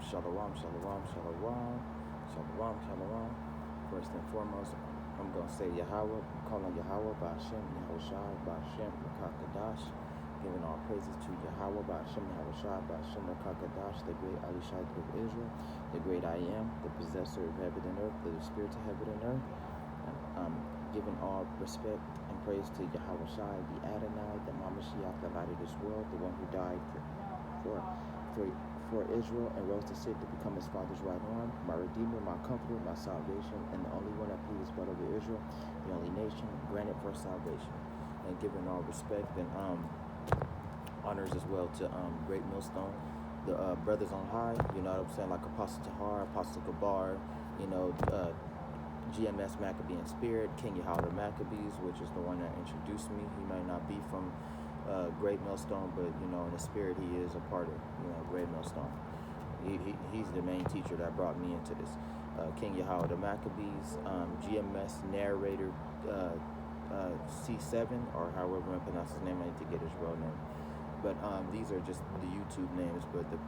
Shalom, shalom, shalom, shalom, shalom. First and foremost, I'm going to say Yahweh, calling Yahweh by Hashem, Yahushai, by Hashem, Rakakadash, giving all praises to Yahweh, by Hashem, Yahushai, by Hashem, Rakakadash, the great Alishai of Israel, the great I am, the possessor of heaven and earth, the spirits of heaven and earth. And giving all respect and praise to Yahweh Shai, the Adonai, the Mashiach, the light of this world, the one who died for Israel and rose to sit to become his father's right arm, my redeemer, my comforter, my salvation, and the only one that pleaded his blood over Israel, the only nation granted for salvation. And giving all respect and honors as well to Great Millstone, the brothers on high, you know what I'm saying, like Apostle Tahar, Apostle Gabar, you know, GMS Maccabean Spirit, King Yahweh Maccabees, which is the one that introduced me. He might not be from Great Millstone, but you know, in the spirit, he is a part of Great Millstone. He's the main teacher that brought me into this. King Yahweh the Maccabees, GMS narrator C7, or however I pronounce his name. I need to get his real name. But these are just the YouTube names. But the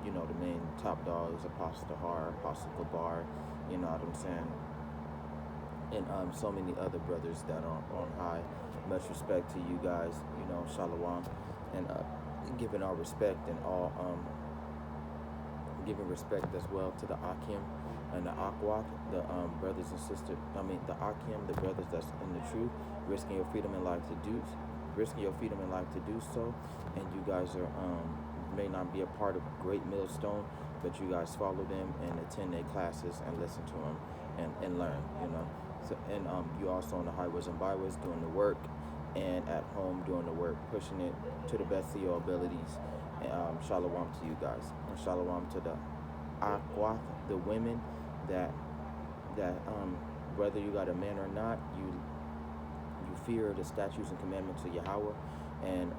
main top dog is Apostle Tahar, Apostle Gabar. You know what I'm saying? And so many other brothers that are on high. Much respect to you guys, shalom, and giving our respect and all, giving respect as well to the Akim and the Akwak, the brothers and sisters. The Akim, the brothers that's in the truth, risking your freedom and life to do so. And you guys are may not be a part of Great Millstone, but you guys follow them and attend their classes and listen to them and learn, So, and you also on the highways and byways doing the work, and at home doing the work, pushing it to the best of your abilities. And shalom to you guys. And shalom to the Akwath, the women that whether you got a man or not, you fear the statutes and commandments of Yahweh, and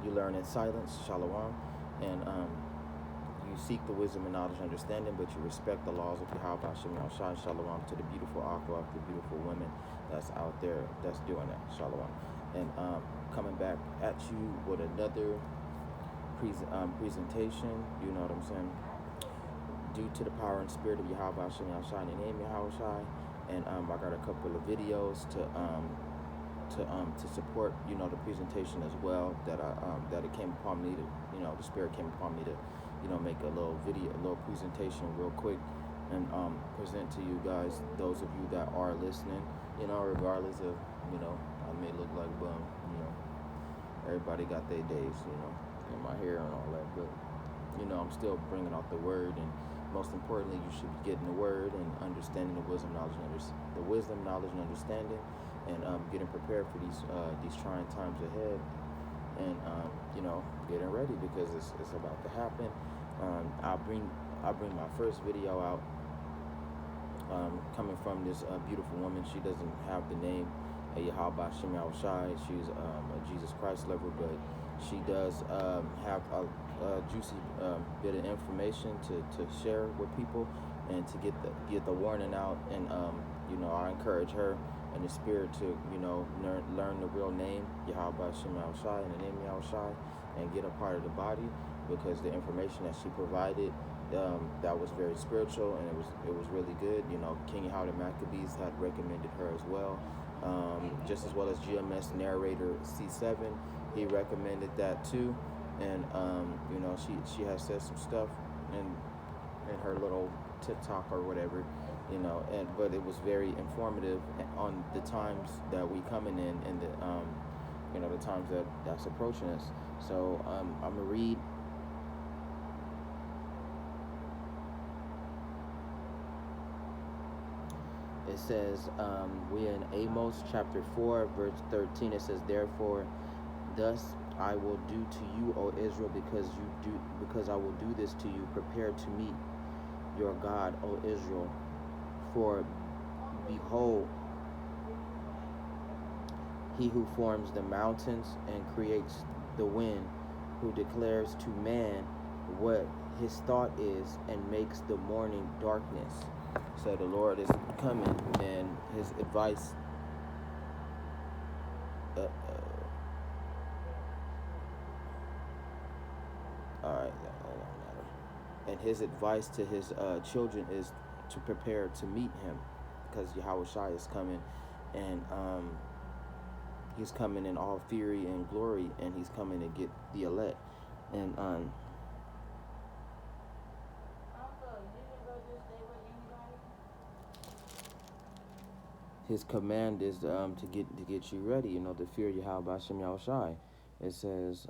you learn in silence, shalom, and you seek the wisdom and knowledge and understanding, but you respect the laws of Yahweh, Hashem, Yahushua, shalom to the beautiful Akwak, the beautiful women that's out there that's doing that, shalom. And coming back at you with another presentation, you know what I'm saying, due to the power and spirit of Yahweh, Hashem, Yahushua, in the name of Yahushua. And I got a couple of videos to support, the presentation as well, that it came upon me to, the spirit came upon me to, make a little video, a little presentation real quick, and present to you guys, those of you that are listening, regardless of, I may look like bum, everybody got their days, in my hair and all that, but, I'm still bringing out the word, and most importantly, you should be getting the word and understanding the wisdom, knowledge, and understanding, and getting prepared for these trying times ahead, and getting ready, because it's about to happen. I'll bring my first video out, coming from this beautiful woman. She doesn't have the name Yahweh Shem Yahushai. She's a Jesus Christ lover, but she does have a juicy bit of information to share with people, and to get the warning out. And I encourage her in the spirit to learn the real name Yahweh Shem Yahushai, in the name of Yahushai, and get a part of the body, because the information that she provided, that was very spiritual, and it was really good. King Yahweh Maccabees had recommended her as well, just as well as GMS narrator C7. He recommended that too, and she has said some stuff in her little TikTok or whatever, but it was very informative on the times that we coming in, and the the times that's approaching us. So I'm gonna read. It says, we're in Amos chapter 4, verse 13. It says, "Therefore, thus I will do to you, O Israel, because I will do this to you. Prepare to meet your God, O Israel. For behold, he who forms the mountains and creates the wind, who declares to man what his thought is, and makes the morning darkness." So the Lord is coming, and his advice all right, that don't matter. And his advice to his children is to prepare to meet him, because Yahweh Shai is coming, and he's coming in all fury and glory, and he's coming to get the elect. And his command is to get you ready. You know, the fear Yahweh Hashem Yahushai. It says,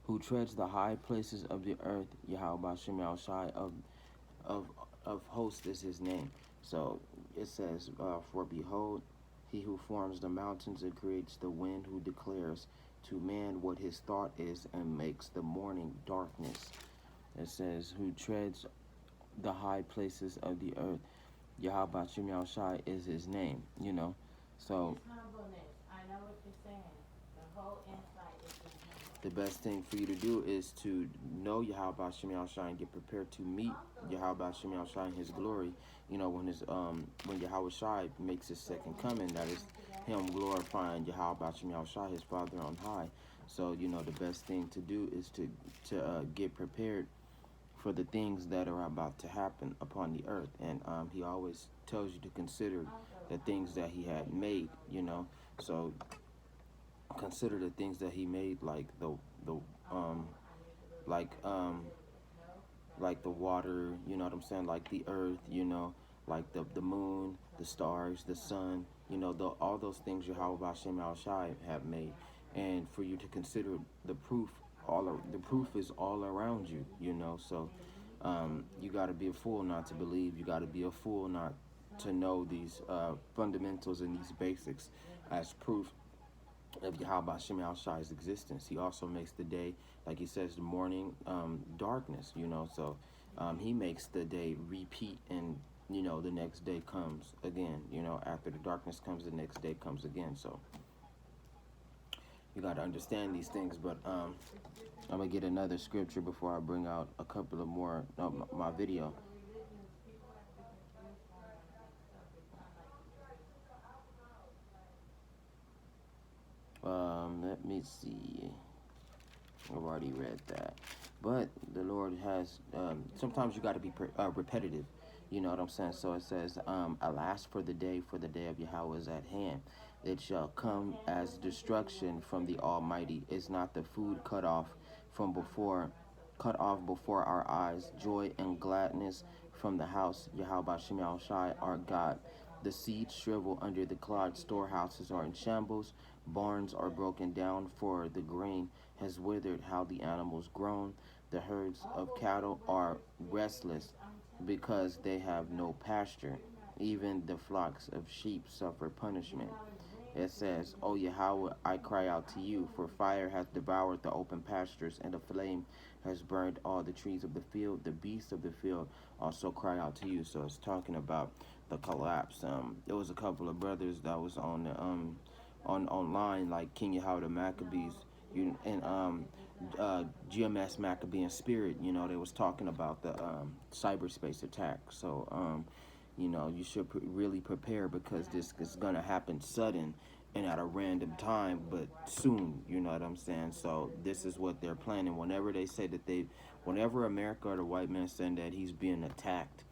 who treads the high places of the earth, Yahweh Hashem Yahushai of of hosts is his name. So it says, for behold, he who forms the mountains and creates the wind, who declares to man what his thought is and makes the morning darkness. It says, who treads the high places of the earth. Yahweh Hashem Yahushai is his name, you know. So I know what you're saying. The whole insight is his name. The best thing for you to do is to know Yahweh Hashem Yahushai and get prepared to meet Yahweh Hashem Yahushai in his glory. You know, when Yahweh Shai makes his second coming, that is him glorifying Yahweh Hashem Yahushai, his Father on high. So, you know, the best thing to do is to get prepared for the things that are about to happen upon the earth. And he always tells you to consider the things that he had made, you know. So consider the things that he made, like like the water, you know what I'm saying, like the earth, you know, like the moon, the stars, the sun, you know, all those things Yahweh Hashem Yahushai have made. And for you to consider the proof, the proof is all around you, you know. So you got to be a fool not to believe. You got to be a fool not to know these fundamentals and these basics as proof of Yahweh Hashem Yahushai's existence. He also makes the day, like he says, the morning darkness, you know. So he makes the day repeat, and, you know, the next day comes again. You know, after the darkness comes, the next day comes again. So you got to understand these things. But I'm going to get another scripture before I bring out a couple of more of my video. Let me see. I've already read that. But the Lord has, sometimes you got to be repetitive. You know what I'm saying? So it says, alas for the day of Yahweh is at hand. It shall come as destruction from the Almighty. Is not the food cut off before our eyes, joy and gladness from the house, Yahweh Hashem Yahushai, our God. The seeds shrivel under the clod, storehouses are in shambles, barns are broken down, for the grain has withered, how the animals groan. The herds of cattle are restless, because they have no pasture. Even the flocks of sheep suffer punishment. It says, O Yahweh, I cry out to you, for fire hath devoured the open pastures, and a flame has burned all the trees of the field. The beasts of the field also cry out to you. So it's talking about the collapse. There was a couple of brothers that was on the online, like King Yahweh the Maccabees, and GMS Maccabean Spirit. You know, they was talking about the cyberspace attack. So you know, you should really prepare, because this is gonna happen sudden and at a random time, but soon. You know what I'm saying? So this is what they're planning. Whenever they say that whenever America or the white man saying that he's being attacked,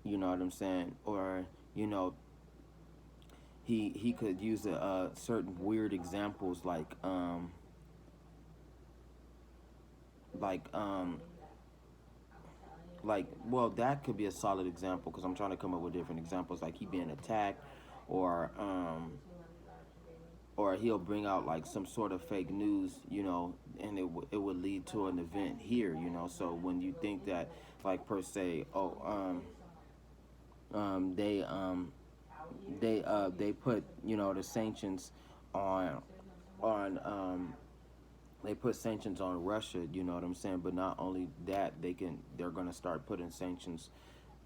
you know what I'm saying, or, you know, he could use certain weird examples like, well, that could be a solid example, because I'm trying to come up with different examples, like he being attacked, or he'll bring out like some sort of fake news, you know, and it would lead to an event here, you know. So when you think that, like, per se, they put, you know, the sanctions on they put sanctions on Russia, you know what I'm saying? But not only that, they're gonna start putting sanctions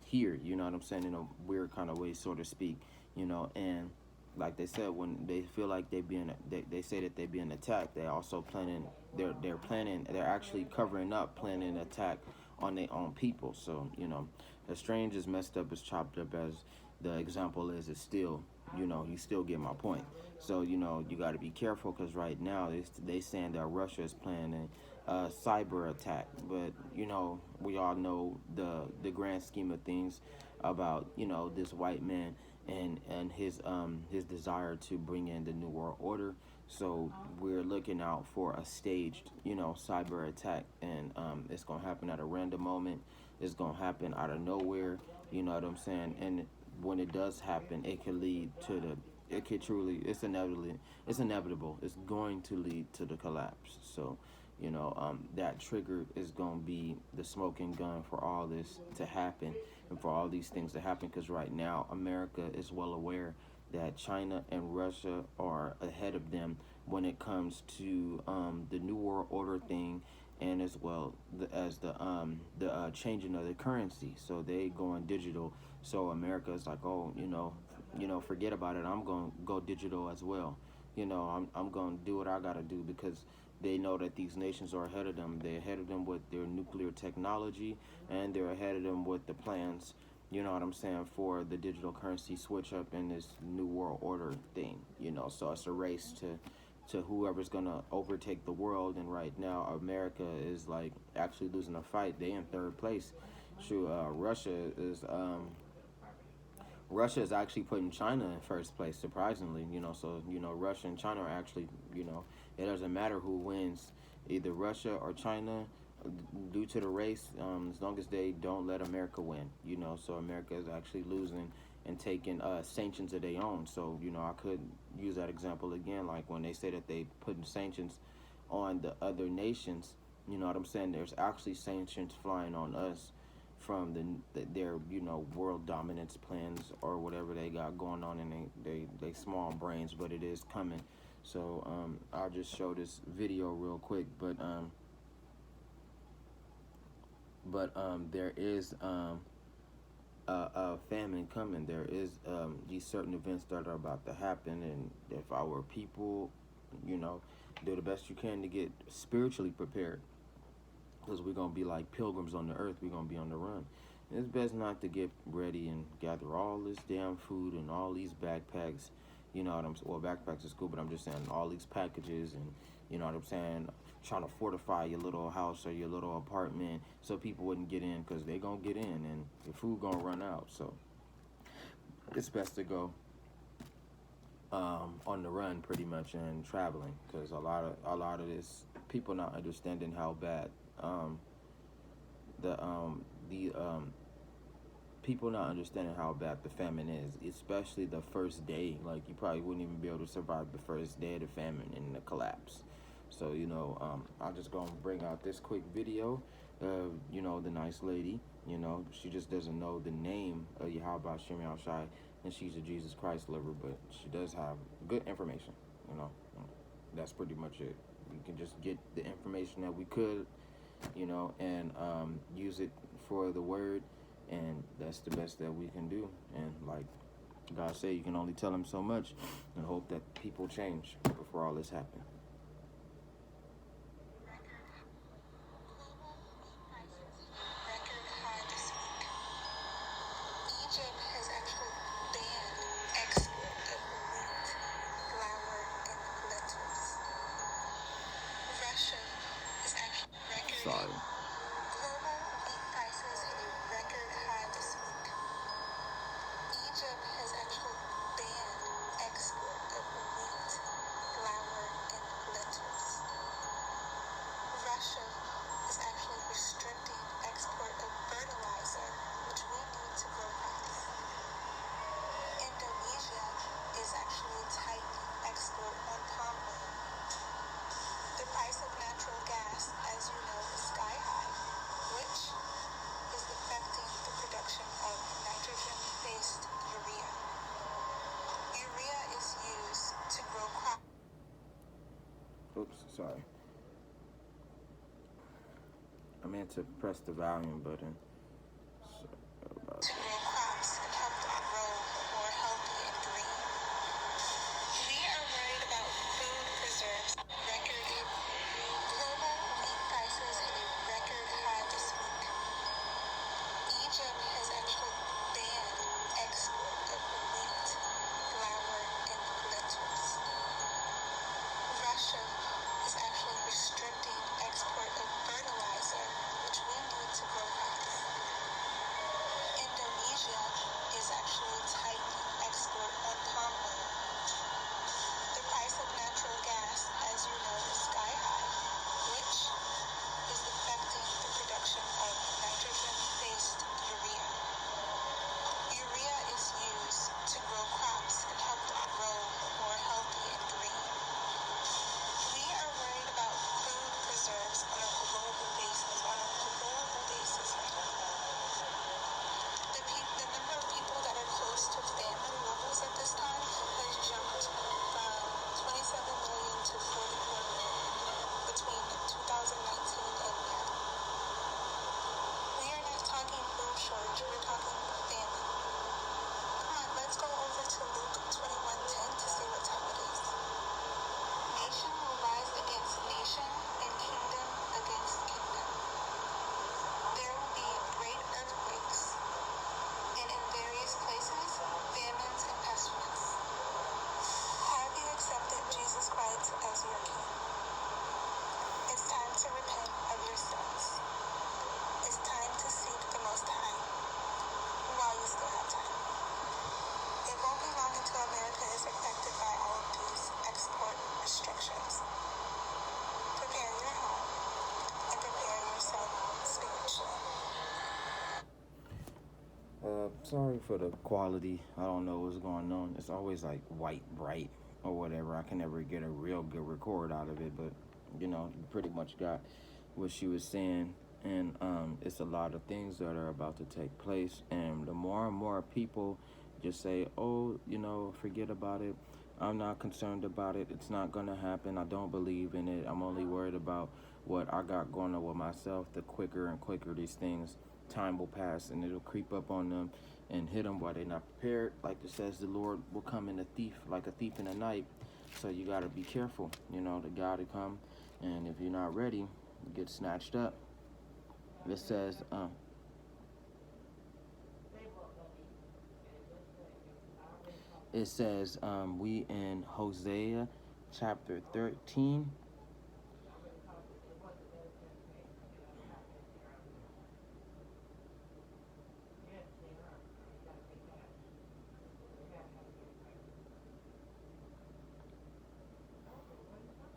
here, you know what I'm saying, in a weird kind of way, so to speak, you know. And like they said, when they feel like they say that they're being attacked, they also they're actually covering up, planning an attack on their own people. So, you know, as strange, as messed up, as chopped up as the example is, it still you still get my point. So you got to be careful because right now they saying that Russia is planning a cyber attack, but we all know the grand scheme of things about this white man and his desire to bring in the new world order. So we're looking out for a staged cyber attack, and it's gonna happen at a random moment. It's gonna happen out of nowhere. You know what I'm saying? And when it does happen, it could lead to it could truly, it's inevitable. It's going to lead to the collapse. So that trigger is going to be the smoking gun for all this to happen and for all these things to happen, because right now America is well aware that China and Russia are ahead of them when it comes to the new world order thing, and as well as the changing of the currency. So they going digital. So America is like, oh, forget about it. I'm going to go digital as well. I'm going to do what I got to do, because they know that these nations are ahead of them. They're ahead of them with their nuclear technology, and they're ahead of them with the plans, you know what I'm saying, for the digital currency switch up in this new world order thing. So it's a race to whoever's gonna overtake the world. And right now America is like actually losing a fight. They in third place. Shoot, Russia is actually putting China in first place, surprisingly. So Russia and China are actually, it doesn't matter who wins, either Russia or China, due to the race, as long as they don't let America win. So America is actually losing and taking sanctions of their own. So I could use that example again, like when they say that they putting sanctions on the other nations. You know what I'm saying? There's actually sanctions flying on us from their world dominance plans or whatever they got going on, and they small brains, but it is coming. So I'll just show this video real quick, but there is a famine coming. There is these certain events that are about to happen, and if our people, do the best you can to get spiritually prepared, because we're going to be like pilgrims on the earth. We're going to be on the run. And it's best not to get ready and gather all this damn food and all these backpacks. You know what I'm saying? Well, backpacks is cool, but I'm just saying all these packages, and you know what I'm saying, trying to fortify your little house or your little apartment so people wouldn't get in, because they going to get in and the food going to run out. So it's best to go on the run pretty much, and traveling, because a lot of this, people not understanding how bad the people not understanding how bad the famine is, especially the first day. Like, you probably wouldn't even be able to survive the first day of the famine and the collapse. So I'm just gonna bring out this quick video of the nice lady. She just doesn't know the name of Yahweh Shem Shai, and she's a Jesus Christ lover, but she does have good information. That's pretty much it. We can just get the information that we could, and use it for the word, and that's the best that we can do. And like God said, you can only tell him so much, and hope that people change before all this happens. Sorry. Oops, sorry. I meant to press the volume button. Sorry for the quality. I don't know what's going on. It's always like white, bright, or whatever. I can never get a real good record out of it, but you pretty much got what she was saying. And it's a lot of things that are about to take place. And the more and more people just say, oh, forget about it. I'm not concerned about it. It's not going to happen. I don't believe in it. I'm only worried about what I got going on with myself. The quicker and quicker these things, time will pass and it'll creep up on them and hit them while they're not prepared. Like it says, the Lord will come in like a thief in the night. So you got to be careful. The God to come. And if you're not ready, you get snatched up. It says, we in Hosea chapter 13.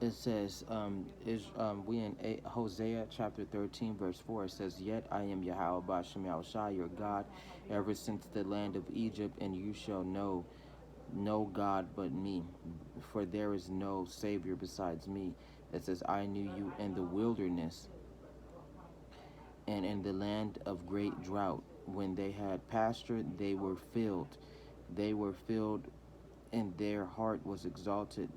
It says, we in Hosea chapter 13, verse 4. It says, yet I am Yahweh Bashem Yahushai, your God, ever since the land of Egypt, and you shall know no God but me, for there is no Savior besides me. It says, I knew you in the wilderness and in the land of great drought. When they had pasture, they were filled. They were filled, and their heart was exalted.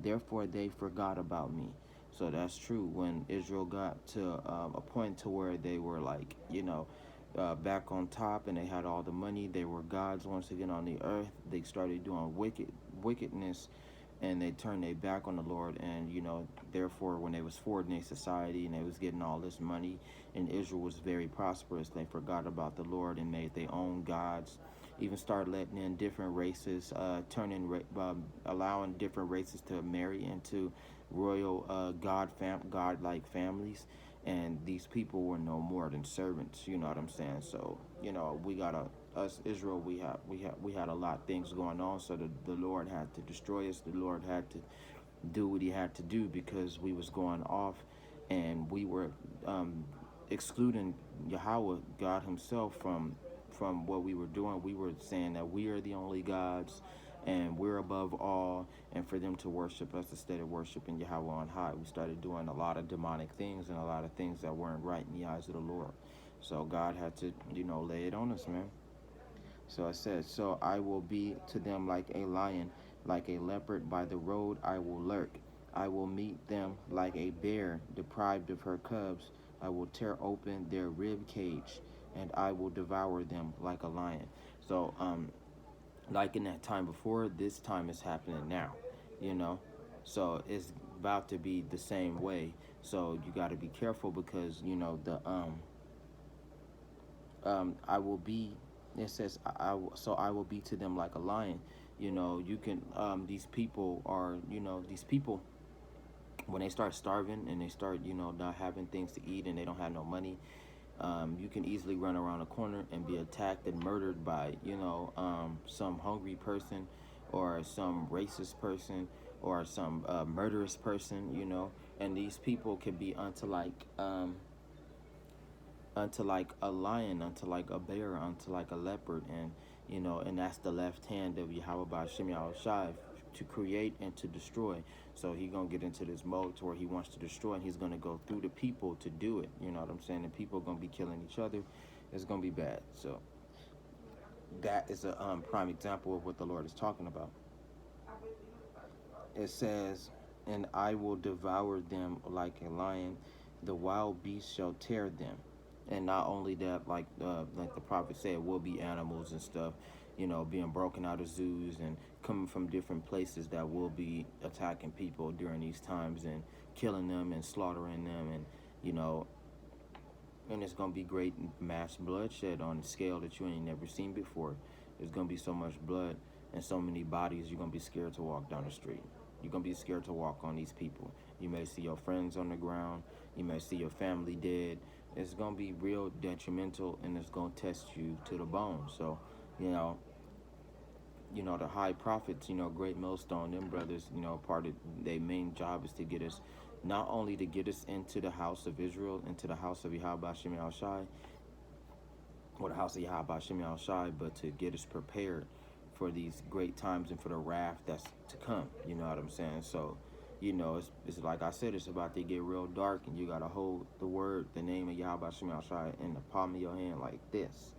Therefore they forgot about me. So that's true. When Israel got to a point to where they were like, back on top, and they had all the money, they were gods once again on the earth. They started doing wickedness, and they turned their back on the Lord. And therefore, when they was forward in their society and they was getting all this money, and Israel was very prosperous, they forgot about the Lord and made their own gods. Even started letting in different races, allowing different races to marry into royal god-like families, and these people were no more than servants. You know what I'm saying? So we gotta, us Israel, we had a lot of things going on. So the Lord had to destroy us. The Lord had to do what He had to do, because we was going off, and we were excluding Yahweh, God Himself, from what we were doing. We were saying that we are the only gods and we're above all, and for them to worship us instead of worshiping Yahweh on high. We started doing a lot of demonic things and a lot of things that weren't right in the eyes of the Lord. So God had to, lay it on us, man. So I said, so I will be to them like a lion, like a leopard by the road I will lurk. I will meet them like a bear deprived of her cubs. I will tear open their rib cage, and I will devour them like a lion. So, like in that time before, this time is happening now, you know? So it's about to be the same way. So you got to be careful, because, I will be, it says, so I will be to them like a lion. You can, these people are, these people, when they start starving and they start, not having things to eat and they don't have no money, you can easily run around a corner and be attacked and murdered by, some hungry person, or some racist person, or some murderous person, and these people can be unto like a lion, unto like a bear, unto like a leopard, and that's the left hand of Yahweh Ba'Shem Yahushai, to create and to destroy. So he gonna get into this mode to where he wants to destroy, and he's gonna go through the people to do it. You know what I'm saying? And people are gonna be killing each other. It's gonna be bad. So that is a prime example of what the Lord is talking about. It says, and I will devour them like a lion, the wild beast shall tear them. And not only that, like the prophet said, will be animals and stuff, being broken out of zoos and coming from different places that will be attacking people during these times and killing them and slaughtering them, and and it's gonna be great mass bloodshed on a scale that you ain't never seen before. There's gonna be so much blood and so many bodies, you're gonna be scared to walk down the street. You're gonna be scared to walk on these people. You may see your friends on the ground. You may see your family dead. It's gonna be real detrimental, and it's gonna test you to the bone. So, the high prophets, great millstone, them brothers, part of their main job is to get us, not only to get us into the house of Israel, into the house of Yahweh Ba'Shem Yahushai, or the house of Yahweh Shem Shai, but to get us prepared for these great times and for the wrath that's to come. You know what I'm saying? So, you know, it's like I said, it's about to get real dark, and you got to hold the word, the name of Yahweh Shem Shai, in the palm of your hand like this.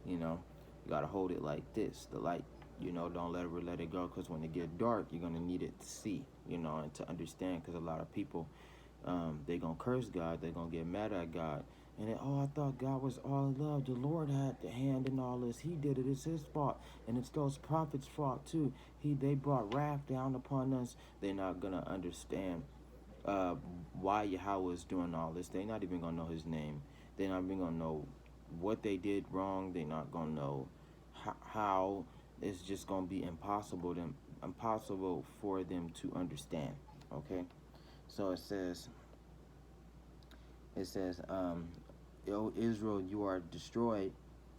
You know, you got to hold it like this, the light. You know, don't let it go, because when it get dark, you're going to need it to see, you know, and to understand, because a lot of people, they're going to curse God, they're going to get mad at God. And then, oh, I thought God was all in love. The Lord had the hand in all this. He did it. It's his fault. And it's those prophets' fault, too. They brought wrath down upon us. They're not going to understand why Yahweh is doing all this. They're not even going to know his name. They're not even going to know what they did wrong. They're not going to know how. It's just going to be impossible for them to understand. Okay? So it says, O Israel, you are destroyed.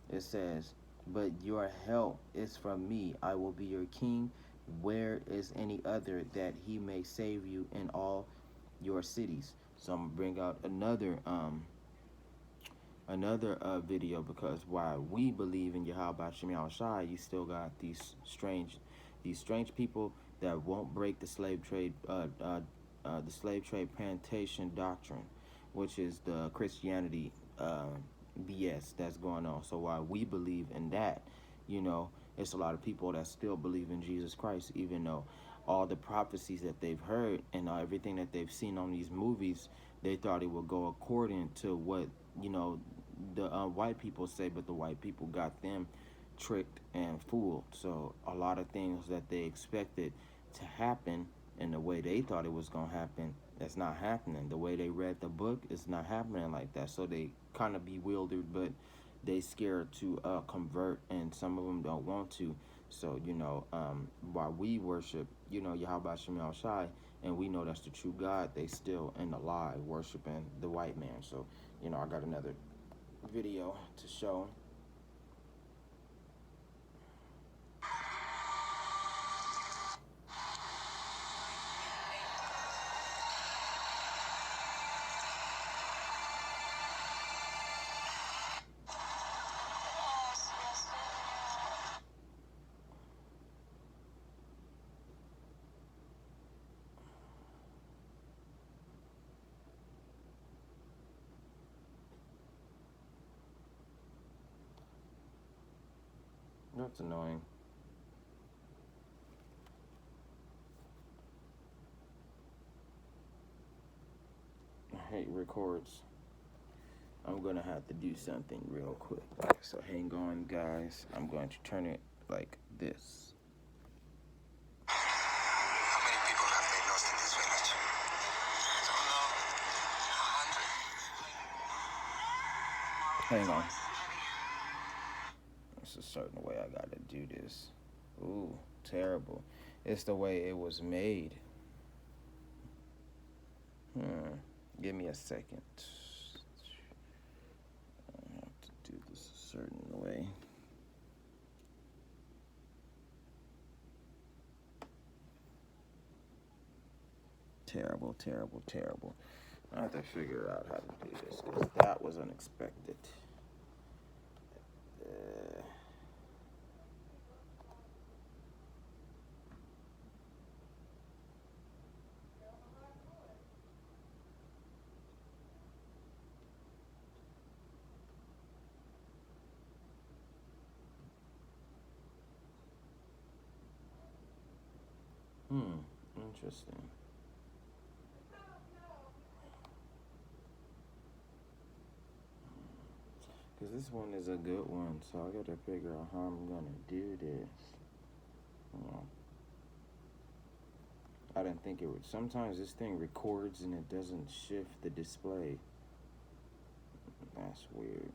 It says, but your help is from me. I will be your king. Where is any other that he may save you in all your cities? So I'm gonna bring out another video, because while we believe in Yahweh Shem Shai, you still got these strange people that won't break the slave trade plantation doctrine, which is the Christianity BS that's going on. So while we believe in that, you know, it's a lot of people that still believe in Jesus Christ, even though all the prophecies that they've heard and everything that they've seen on these movies, they thought it would go according to what, you know, the white people say, but the white people got them tricked and fooled. So a lot of things that they expected to happen in the way they thought it was going to happen, that's not happening. The way they read the book, it's not happening like that. So they kind of bewildered, but they scared to convert, and some of them don't want to. So, you know, while we worship, you know, Yahweh Shem Shai, and we know that's the true God, they still in the lie worshiping the white man. So, you know, I got another video to show. That's annoying. I hate records. I'm going to have to do something real quick. So hang on, guys. I'm going to turn it like this. How many people have they lost in this village? I don't know. 100. Hang on. There's a certain way I got to do this. Ooh, terrible. It's the way it was made. Give me a second. I have to do this a certain way. Terrible, terrible, terrible. I have to figure out how to do this, because that was unexpected. Interesting. Because this one is a good one, so I got to figure out how I'm going to do this. I didn't think it would. Sometimes this thing records and it doesn't shift the display. That's weird.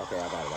Okay, I got it.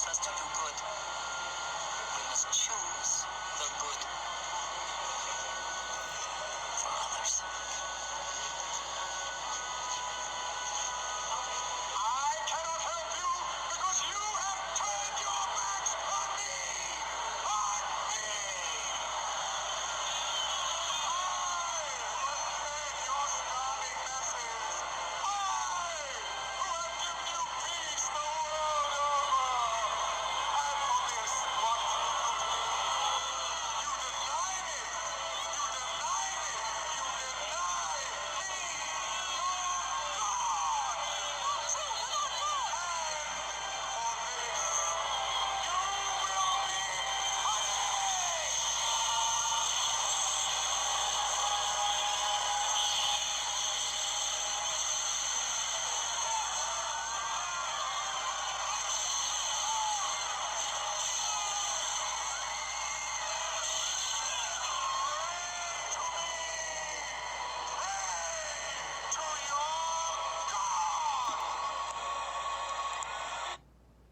us to do good. We must choose the good for others. I cannot help you because you have turned your backs on me! On me! Your starving masses! I, who have given you peace the world over! And for this, what do you do to me? You deny me! You deny me! You deny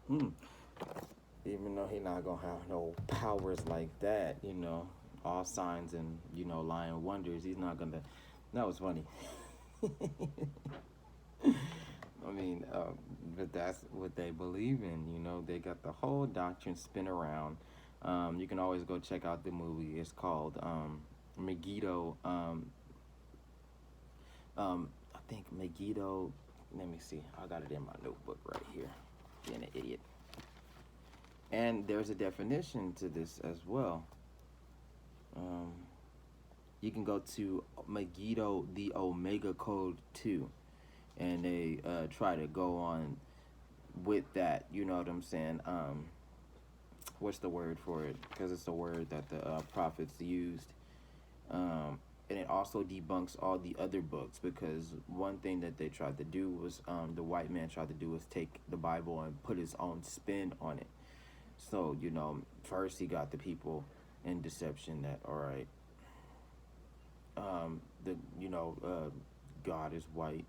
me! Even though he not gonna have no powers like that, all signs and lying wonders, he's not gonna. That was funny. I mean, but that's what they believe in. They got the whole doctrine spin around. You can always go check out the movie. It's called Megiddo. I think Megiddo. Let me see. I got it in my notebook right here. Being an idiot. And there's a definition to this as well. You can go to Megiddo, the Omega Code 2, and they try to go on with that. You know what I'm saying? What's the word for it? Because it's a word that the prophets used. And it also debunks all the other books, because one thing that they tried to do was, the white man tried to do was take the Bible and put his own spin on it. So, first he got the people in deception that, all right, God is white.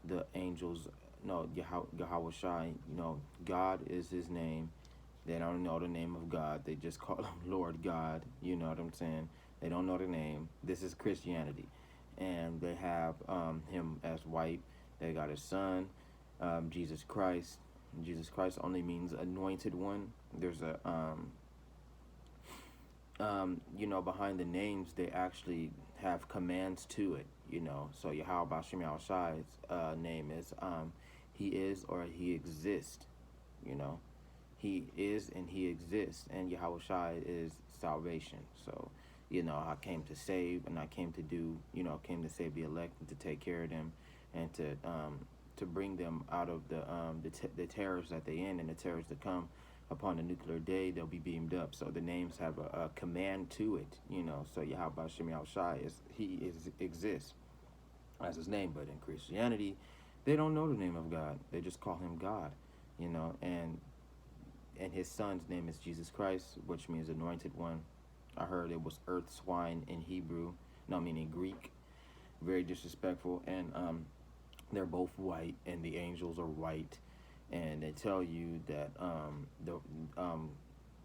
The angels, no, Yahweh Shai, God is his name. They don't know the name of God. They just call him Lord God. You know what I'm saying? They don't know the name. This is Christianity. And they have him as white. They got his son, Jesus Christ. Jesus Christ only means anointed one. There's a, behind the names, they actually have commands to it, So Yahweh Shem Shai's name is, he is or he exists, He is and he exists. And Yahweh Shai is salvation. So, I came to save, and I came to do, came to save the elect and to take care of them, and to bring them out of the terrors that they in, and the terrors to come upon the nuclear day. They'll be beamed up. So the names have a command to it, So Yahweh Shem Shai exists as his name. But in Christianity, they don't know the name of God. They just call him God, and his son's name is Jesus Christ, which means anointed one. I heard it was earth swine in Hebrew, meaning Greek. Very disrespectful. And they're both white, and the angels are white, and they tell you that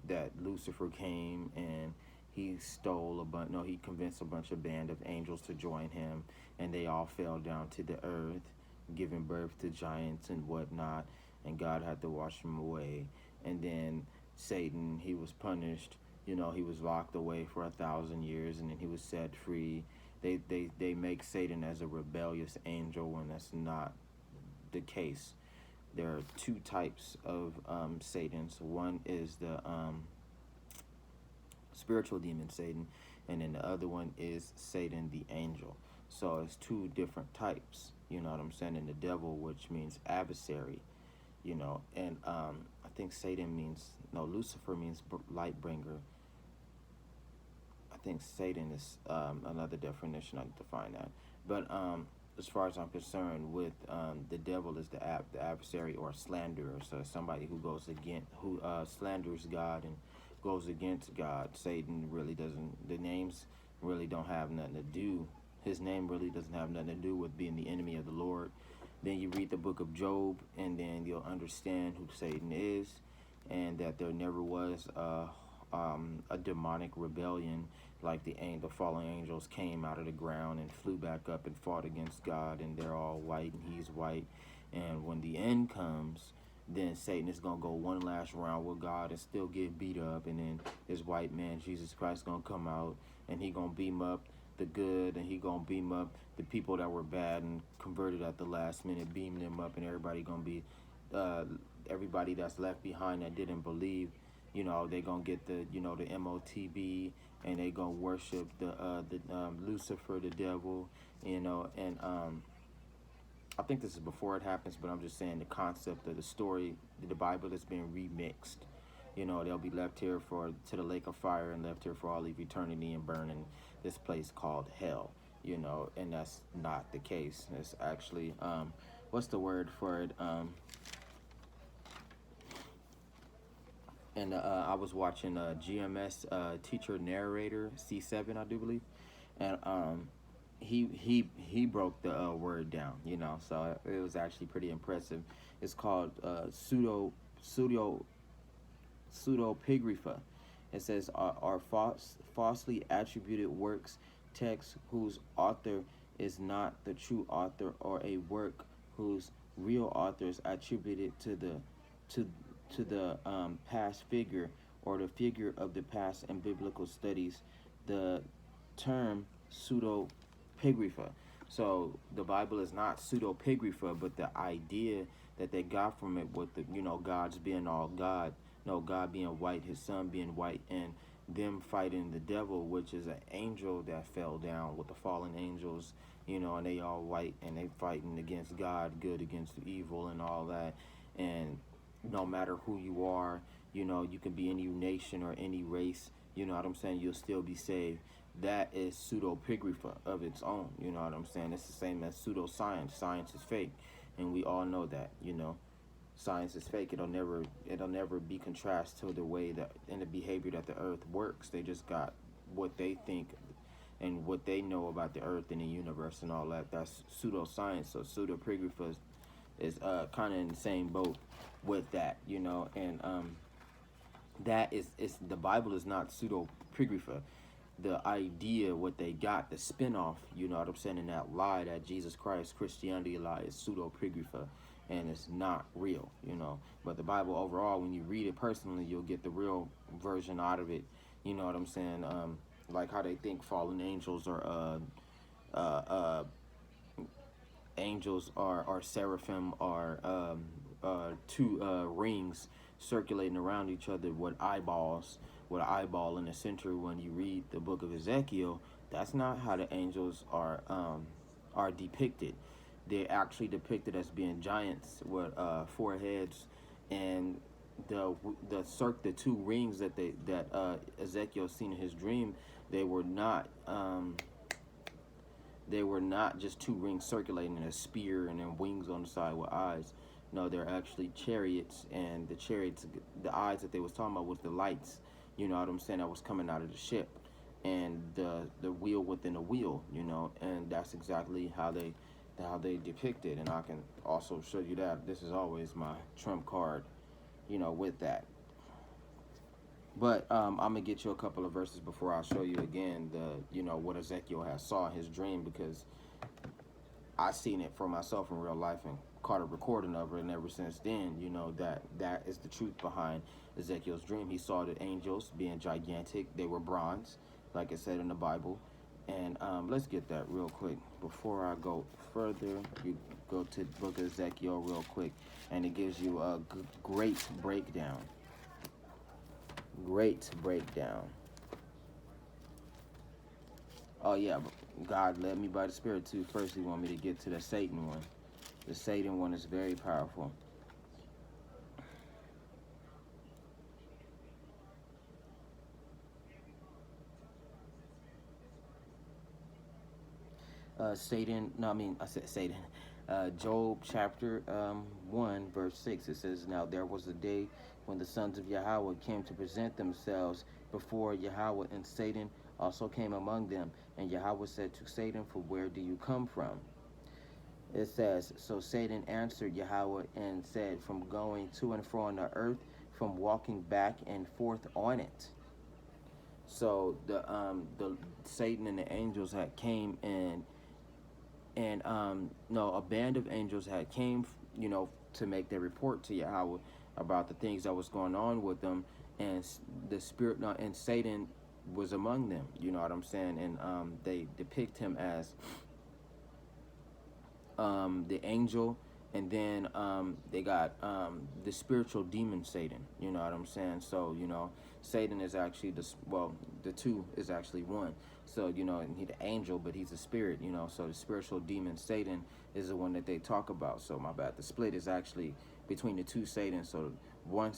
that Lucifer came and he he convinced a bunch of band of angels to join him, and they all fell down to the earth, giving birth to giants and whatnot, and God had to wash them away. And then Satan, he was punished. He was locked away for 1,000 years, and then he was set free. They make Satan as a rebellious angel when that's not the case. There are two types of Satans. One is the spiritual demon Satan, and then the other one is Satan the angel. So it's two different types, you know what I'm saying? And the devil, which means adversary, and I think Lucifer means light bringer. I think Satan is another definition. I need to find that. But as far as I'm concerned, with the devil is the adversary or slanderer. So somebody who slanders God and goes against God. Satan really doesn't. The names really don't have nothing to do. His name really doesn't have nothing to do with being the enemy of the Lord. Then you read the book of Job, and then you'll understand who Satan is. and that there never was a demonic rebellion, like the fallen angels came out of the ground and flew back up and fought against God, and they're all white and he's white. And when the end comes, then Satan is gonna go one last round with God and still get beat up, and then his white man Jesus Christ gonna come out and he gonna beam up the good, and he gonna beam up the people that were bad and converted at the last minute, beam them up, and everybody gonna be uh, everybody that's left behind that didn't believe, they gonna get the MOTB, and they gonna worship the Lucifer, the devil, and I think this is before it happens, but I'm just saying the concept of the story, the Bible is being remixed. They'll be left here to the lake of fire and left here for all of eternity and burning this place called hell. And that's not the case. It's actually what's the word for it? And I was watching GMS teacher narrator C7, I do believe, and he broke the word down, so it was actually pretty impressive. It's called pseudo pseudepigrapha. It says are falsely attributed works, texts whose author is not the true author, or a work whose real author is attributed to the past figure, or the figure of the past in biblical studies. The term pseudepigrapha. So the Bible is not pseudepigrapha, but the idea that they got from it, with the God's being all God, God being white, his son being white, and them fighting the devil, which is an angel that fell down with the fallen angels, and they all white, and they fighting against God, good against evil, and all that. And no matter who you are, you can be any nation or any race, you know what I'm saying, you'll still be saved. That is pseudepigrapha of its own, you know what I'm saying? It's the same as pseudoscience. Science is fake, and we all know that, Science is fake. It'll never be contrast to the way that in the behavior that the earth works. They just got what they think and what they know about the earth and the universe and all that. That's pseudoscience. So pseudepigrapha is kind of in the same boat with that, and that is the Bible is not pseudepigrapha. The idea, what they got, the spinoff, you know what I'm saying, in that lie, that Jesus Christ Christianity lie, is pseudepigrapha, and it's not real, But the Bible overall, when you read it personally, you'll get the real version out of it. You know what I'm saying? Like how they think fallen angels are angels are seraphim, are two rings circulating around each other with eyeballs, with an eyeball in the center. When you read the book of Ezekiel, that's not how the angels are depicted. They're actually depicted as being giants with 4 heads, and the 2 rings that Ezekiel seen in his dream, they were not just 2 rings circulating in a spear and then wings on the side with eyes. No, they're actually chariots, and the chariots, the eyes that they was talking about was the lights, you know what I'm saying, that was coming out of the ship, and the wheel within the wheel, and that's exactly how they depict it. And I can also show you that. This is always my trump card, with that. But I'm gonna get you a couple of verses before I show you again what Ezekiel has saw in his dream, because I seen it for myself in real life and caught a recording of it, and ever since then, that is the truth behind Ezekiel's dream. He saw the angels being gigantic. They were bronze, like it said in the Bible. And let's get that real quick before I go further. You go to the book of Ezekiel real quick, and it gives you a great breakdown. Great breakdown. Oh yeah, God led me by the Spirit too. First, He want me to get to the Satan one. The Satan one is very powerful. I said Satan. Job chapter 1, verse 6, it says, "Now there was a day when the sons of Yahweh came to present themselves before Yahweh, and Satan also came among them. And Yahweh said to Satan, For where do you come from? It says, So Satan answered Yahweh and said, From going to and fro on the earth. from walking back and forth on it. So the Satan and the angels had came and no, a band of angels had came, to make their report to Yahweh about the things that was going on with them, and the spirit, no, and Satan was among them. You know what I'm saying? And they depict him as the angel, and then they got the spiritual demon Satan. You know what I'm saying? So Satan is actually the two is actually one. So and he's the angel, but he's a spirit. So the spiritual demon Satan is the one that they talk about. So my bad. The split is actually between the two Satans. So one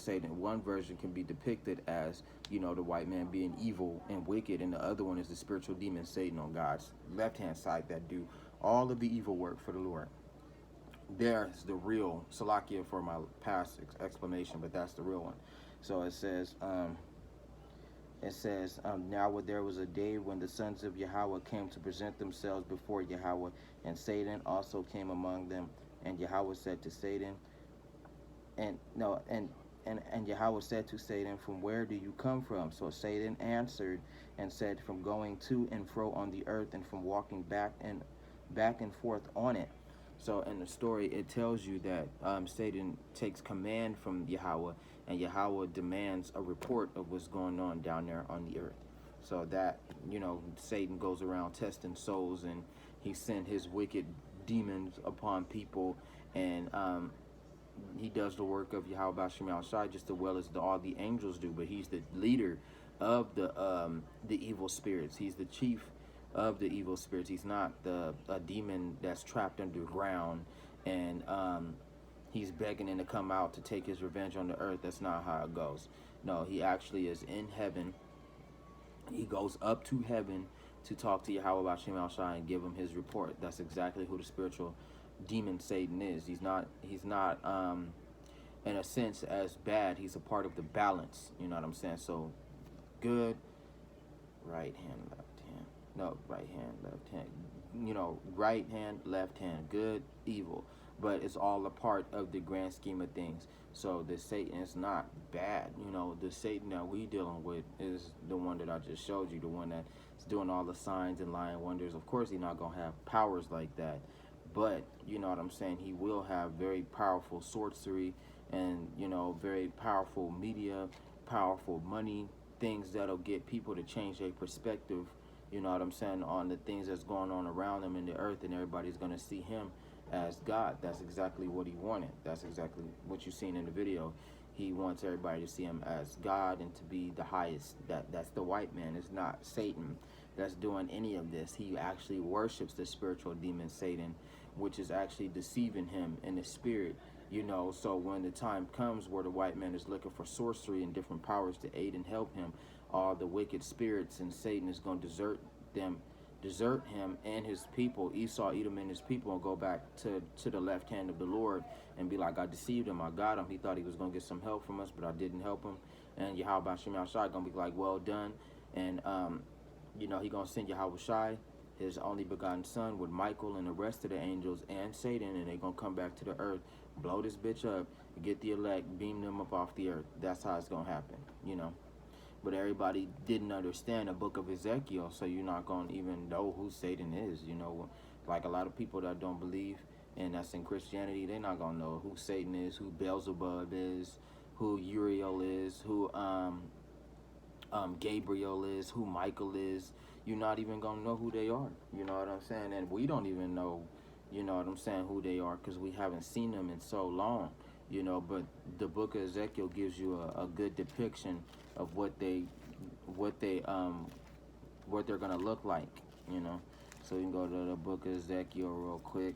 version can be depicted as the white man being evil and wicked, and the other one is the spiritual demon Satan on God's left hand side that do all of the evil work for the Lord. There's the real Salakia for my past explanation, but that's the real one. So it says, now there was a day when the sons of Yahweh came to present themselves before Yahweh, and Satan also came among them. And Yahweh said to Satan, and Yahweh said to Satan, from where do you come from? So Satan answered and said, from going to and fro on the earth, and from walking back and forth on it. So in the story, it tells you that Satan takes command from Yahweh, and Yahweh demands a report of what's going on down there on the earth. So that, Satan goes around testing souls, and he sent his wicked demons upon people, and he does the work of Yahweh Bashim Al-Shai just as well as all the angels do, but he's the leader of the evil spirits. He's the chief of the evil spirits. He's not a demon that's trapped underground and he's begging him to come out to take his revenge on the earth. That's not how it goes. No, he actually is in heaven. He goes up to heaven to talk to Yahweh Bashim Al-Shai and give him his report. That's exactly who the spiritual demon Satan is. He's not in a sense as bad. He's a part of the balance. You know what I'm saying? So good, right hand, left hand. No, right hand, left hand. Right hand, left hand. Good, evil. But it's all a part of the grand scheme of things. So the Satan is not bad. The Satan that we dealing with is the one that I just showed you, the one that's doing all the signs and lying wonders. Of course, he's not going to have powers like that. But, you know what I'm saying, he will have very powerful sorcery and, very powerful media, powerful money, things that'll get people to change their perspective, you know what I'm saying, on the things that's going on around them in the earth, and everybody's going to see him as God. That's exactly what he wanted. That's exactly what you've seen in the video. He wants everybody to see him as God and to be the highest. That's the white man. It's not Satan that's doing any of this. He actually worships the spiritual demon Satan, which is actually deceiving him in the spirit. So when the time comes where the white man is looking for sorcery and different powers to aid and help him, all the wicked spirits and Satan is going to desert him and his people, Esau, Edom, and his people, and go back to the left hand of the Lord and be like, I deceived him, I got him. He thought he was going to get some help from us, but I didn't help him. And Yahweh Bashim Al-Shai going to be like, well done. And, he going to send Yahweh Shai, his only begotten son, with Michael and the rest of the angels and Satan, and they're going to come back to the earth, blow this bitch up, get the elect, beam them up off the earth. That's how it's going to happen, But everybody didn't understand the book of Ezekiel, so you're not going to even know who Satan is, Like a lot of people that don't believe, and that's in Christianity, they're not going to know who Satan is, who Beelzebub is, who Uriel is, who Gabriel is, who Michael is. You're not even going to know who they are, you know what I'm saying? And we don't even know, who they are, because we haven't seen them in so long, but the book of Ezekiel gives you a good depiction of what they're gonna look like, So you can go to the book of Ezekiel real quick,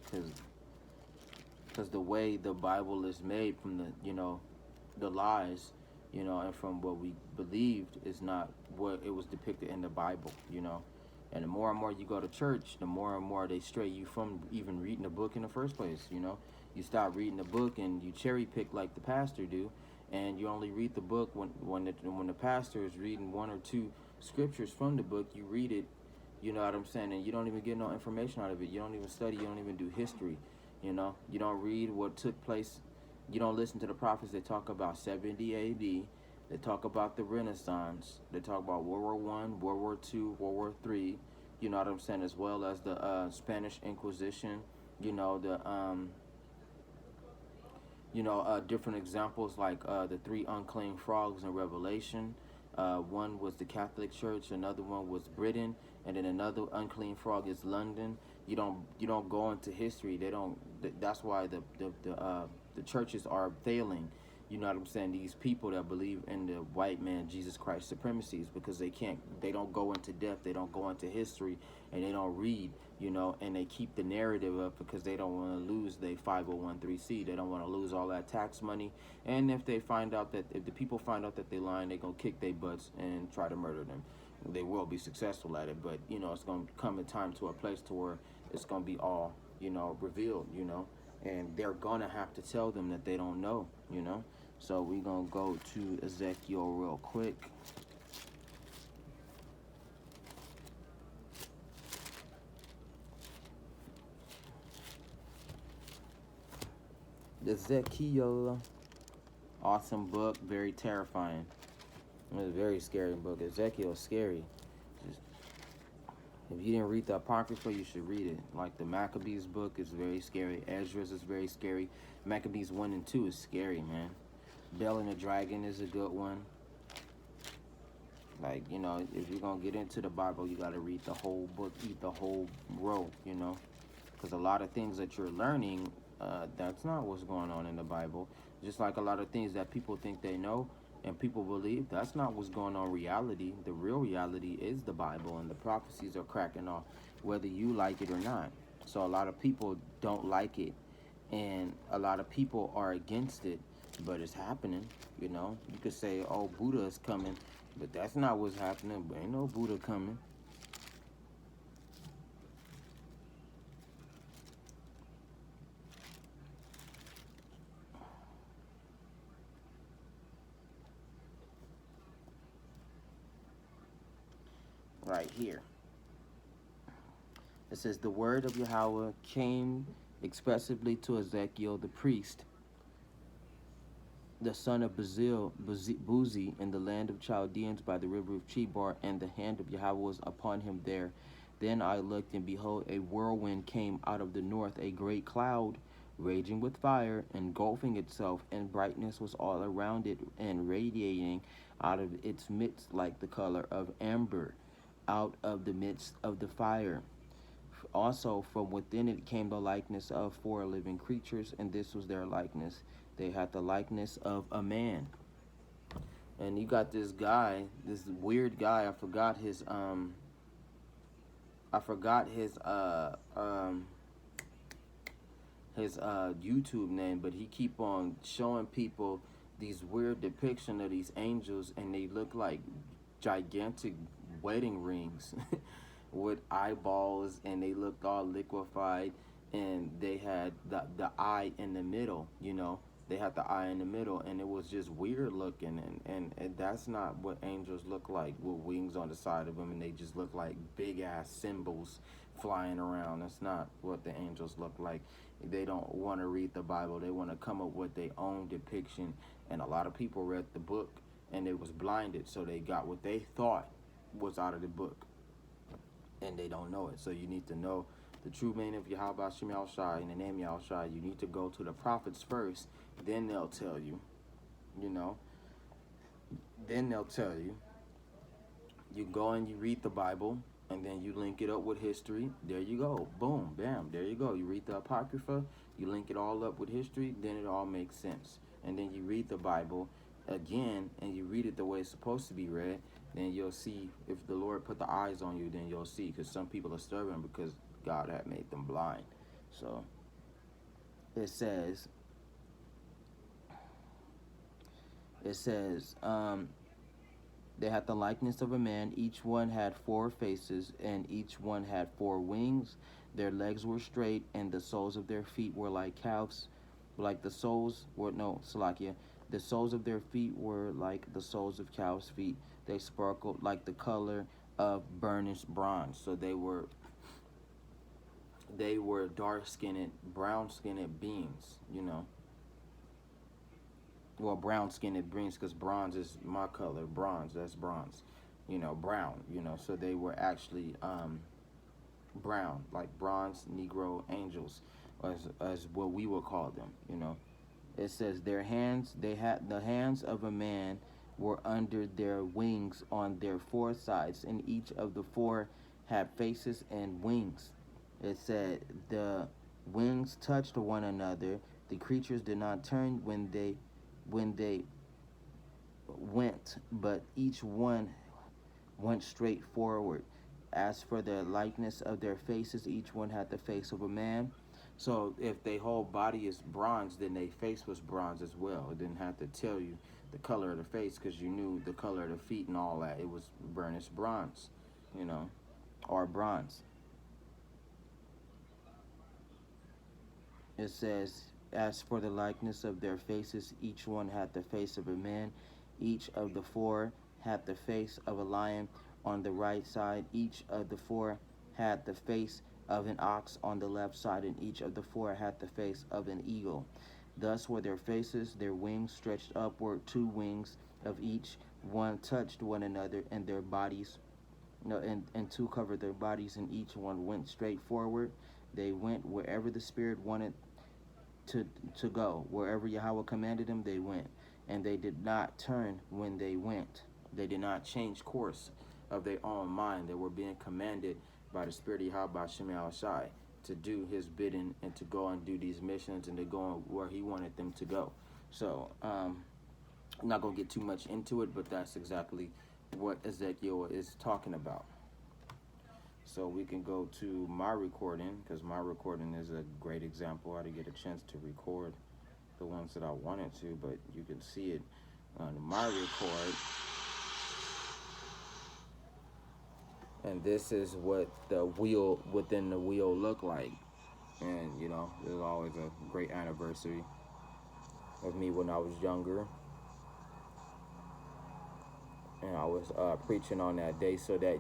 because the way the Bible is made from the lies, and from what we believed is not what it was depicted in the Bible, And the more and more you go to church, the more and more they stray you from even reading the book in the first place, You stop reading the book and you cherry pick like the pastor do, and you only read the book when the pastor is reading one or two scriptures from the book. You read it, you know what I'm saying, and you don't even get no information out of it. You don't even study. You don't even do history. You don't read what took place You don't listen to the prophets. They talk about 70 AD. They talk about the Renaissance. They talk about World War One, World War Two, World War Three. You know what I'm saying, as well as the Spanish Inquisition. You know the different examples like the three unclean frogs in Revelation. One was the Catholic Church, another one was Britain, and then another unclean frog is London. You don't go into history. They don't. That's why the churches are failing. You know what I'm saying? These people that believe in the white man Jesus Christ supremacies, because they don't go into depth, they don't go into history, and they don't read, and they keep the narrative up because they don't want to lose their 501c. They don't want to lose all that tax money. And if the people find out that they lying, they're going to kick their butts and try to murder them. They will be successful at it, but it's going to come a time to a place to where it's going to be all, revealed, and they're going to have to tell them that they don't know. So we're going to go to Ezekiel real quick. Ezekiel, awesome book, very terrifying. It's a very scary book. Ezekiel's scary. Just, if you didn't read the Apocrypha, you should read it. Like the Maccabees book is very scary. Ezra's is very scary. Maccabees 1 and 2 is scary, man. Bell and the Dragon is a good one. Like, if you're going to get into the Bible, you got to read the whole book, eat the whole roll, because a lot of things that you're learning, that's not what's going on in the Bible. Just like a lot of things that people think they know and people believe, that's not what's going on in reality. The real reality is the Bible, and the prophecies are cracking off, whether you like it or not. So a lot of people don't like it, and a lot of people are against it, but it's happening. You could say, oh, Buddha is coming, but that's not what's happening. But ain't no Buddha coming. Right here. It says, the word of Yahweh came expressively to Ezekiel the priest, the son of Buzi, in the land of Chaldeans by the river of Chebar, and the hand of Yahweh was upon him there. Then I looked, and behold, a whirlwind came out of the north, a great cloud, raging with fire, engulfing itself, and brightness was all around it, and radiating out of its midst like the color of amber, out of the midst of the fire. Also from within it came the likeness of four living creatures, and this was their likeness. They had the likeness of a man. And you got this guy, this weird guy, I forgot his YouTube name, but he keep on showing people these weird depiction of these angels, and they look like gigantic wedding rings with eyeballs, and they looked all liquefied, and they had the eye in the middle. They had the eye in the middle, and it was just weird looking, and that's not what angels look like, with wings on the side of them, and they just look like big ass symbols flying around. That's not what the angels look like. They don't want to read the Bible. They want to come up with their own depiction, and a lot of people read the book and they was blinded, so they got what they thought was out of the book, and they don't know it. So you need to know the true meaning of Yahweh Shem Yahushai, in the name Yahushai. You need to go to the prophets first, then they'll tell you, then they'll tell you. You go and you read the Bible, and then you link it up with history. There you go. Boom, bam, there you go. You read the Apocrypha, you link it all up with history, then it all makes sense. And then you read the Bible again, and you read it the way it's supposed to be read, then you'll see. If the Lord put the eyes on you, then you'll see, because some people are stubborn because God had made them blind. So it says, they had the likeness of a man. Each one had 4 faces, and each one had 4 wings. Their legs were straight, and the soles of their feet were like calves. The soles of their feet were like the soles of calves' feet. They sparkled like the color of burnished bronze. So they were dark-skinned, brown-skinned beings, well, brown skin it brings, because bronze is my color. Bronze, that's bronze. Brown. So they were actually brown, like bronze Negro angels, as what we would call them. It says their hands, they had the hands of a man were under their wings on their four sides, and each of the four had faces and wings. It said the wings touched one another. The creatures did not turn when they went, but each one went straight forward. As for the likeness of their faces, each one had the face of a man. So if their whole body is bronze, then their face was bronze as well. It didn't have to tell you the color of the face, because you knew the color of the feet and all that. It was burnished bronze, or bronze. It says, as for the likeness of their faces, each one had the face of a man. Each of the four had the face of a lion on the right side. Each of the four had the face of an ox on the left side, and each of the four had the face of an eagle. Thus were their faces, their wings stretched upward, two wings of each one touched one another, and their bodies, no, and two covered their bodies, and each one went straight forward. They went wherever the Spirit wanted to to go. Wherever Yahweh commanded them, they went, and they did not turn when they went. They did not change course of their own mind. They were being commanded by the Spirit of Yahweh Shem Shai to do His bidding and to go and do these missions and to go where He wanted them to go. So I'm not gonna get too much into it, but that's exactly what Ezekiel is talking about. So we can go to my recording, because my recording is a great example. I didn't get a chance to record the ones that I wanted to, but you can see it on my record. And this is what the wheel within the wheel look like. And there's always a great anniversary of me when I was younger. And I was preaching on that day, so that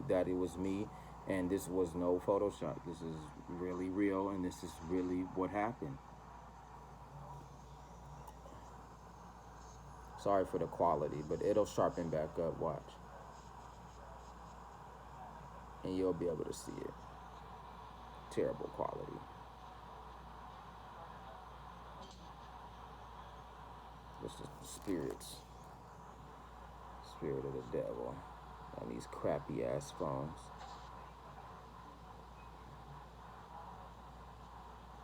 that it was me, and this was no Photoshop. This is really real, and this is really what happened. Sorry for the quality, but it'll sharpen back up. Watch. And you'll be able to see it. Terrible quality. This is the spirits. Spirit of the devil on these crappy ass phones.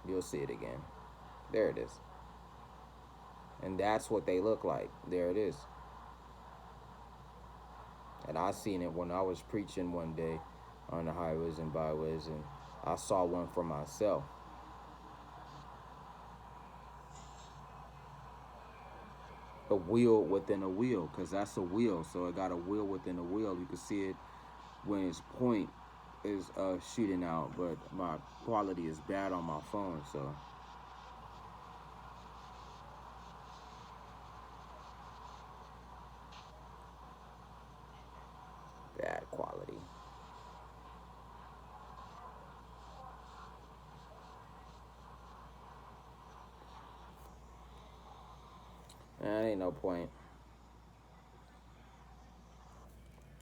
You'll see it again. There it is. And that's what they look like. There it is. And I seen it when I was preaching one day on the highways and byways, and I saw one for myself. A wheel within a wheel, because that's a wheel. So it got a wheel within a wheel. You can see it when its point is shooting out, but my quality is bad on my phone, so bad quality. Ain't no point.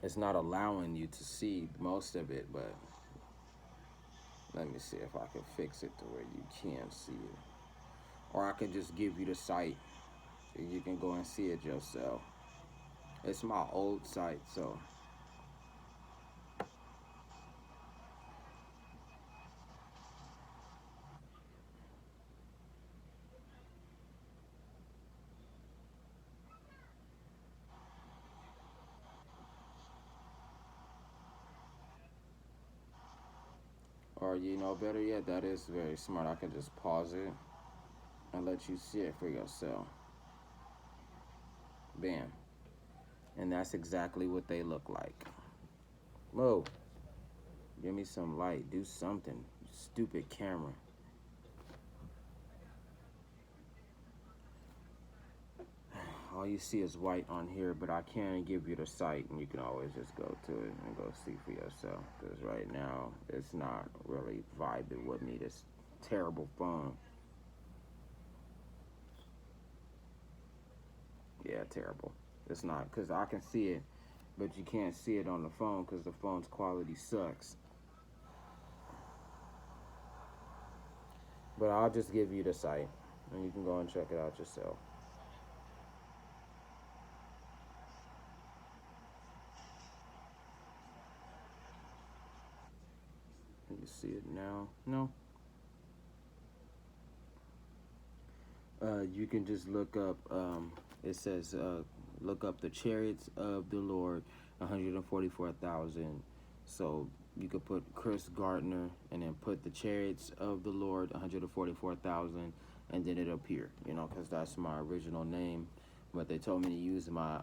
It's not allowing you to see most of it, but let me see if I can fix it to where you can see it. Or I can just give you the site so you can go and see it yourself. It's my old site, so or better yet, that is very smart. I can just pause it and let you see it for yourself. Bam. And that's exactly what they look like. Whoa. Give me some light. Do something. Stupid camera. All you see is white on here, but I can give you the site, and you can always just go to it and go see for yourself. Because right now, it's not really vibing with me, this terrible phone. Yeah, terrible. It's not, because I can see it, but you can't see it on the phone because the phone's quality sucks. But I'll just give you the site, and you can go and check it out yourself. You see it now? No. You can just look up. It says, look up the chariots of the Lord, 144,000. So you could put Chris Gardner and then put the chariots of the Lord, 144,000, and then it'll appear. Because that's my original name, but they told me to use my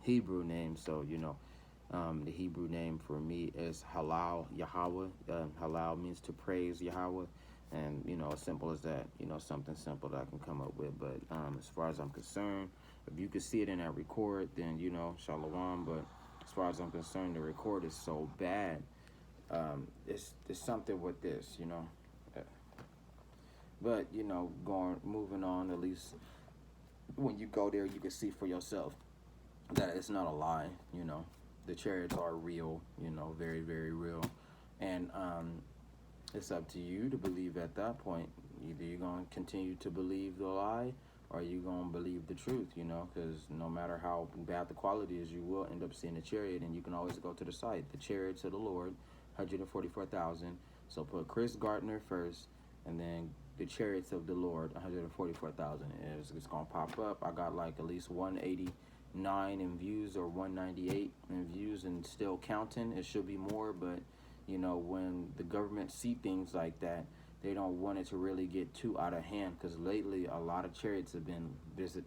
Hebrew name. So the Hebrew name for me is Halal Yahweh. Halal means to praise Yahweh, and as simple as that. Something simple that I can come up with. But as far as I'm concerned, if you could see it in that record, then Shalom. But as far as I'm concerned, the record is so bad. It's something with this. But moving on. At least when you go there, you can see for yourself that it's not a lie. The chariots are real. Very, very real. And it's up to you to believe at that point. Either you're going to continue to believe the lie, or you're going to believe the truth, because no matter how bad the quality is, you will end up seeing a chariot. And you can always go to the site, the chariots of the Lord, 144,000. So put Chris Gardner first, and then the chariots of the Lord, 144,000. It's going to pop up. I got like at least 189 in views, or 198 in views, and still counting. It should be more, but when the government see things like that, they don't want it to really get too out of hand, because lately a lot of chariots have been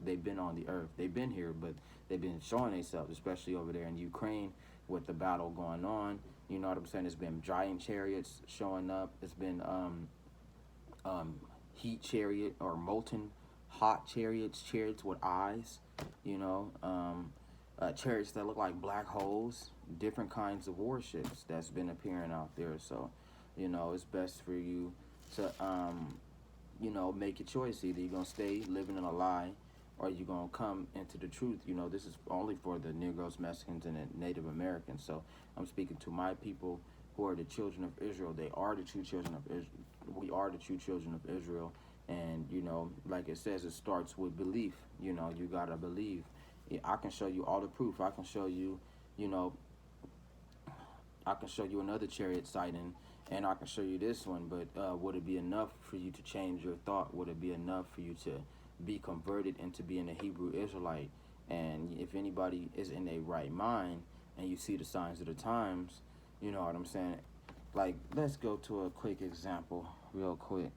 they've been on the earth. They've been here, but they've been showing themselves, especially over there in Ukraine with the battle going on. You know what I'm saying? It's been giant chariots showing up. It's been heat chariot, or molten hot chariots with eyes, chariots that look like black holes, different kinds of warships that's been appearing out there. So it's best for you to make a choice. Either you're gonna stay living in a lie, or you're gonna come into the truth. This is only for the Negroes, Mexicans, and the Native Americans. So I'm speaking to my people who are the children of Israel. They are the true children of Israel. We are the true children of Israel. And like it says, it starts with belief. You gotta believe. I can show you all the proof. I can show you, another chariot sighting, and I can show you this one. But would it be enough for you to change your thought? Would it be enough for you to be converted into being a Hebrew Israelite? And if anybody is in a right mind, and you see the signs of the times, you know what I'm saying? Like, let's go to a quick example, real quick.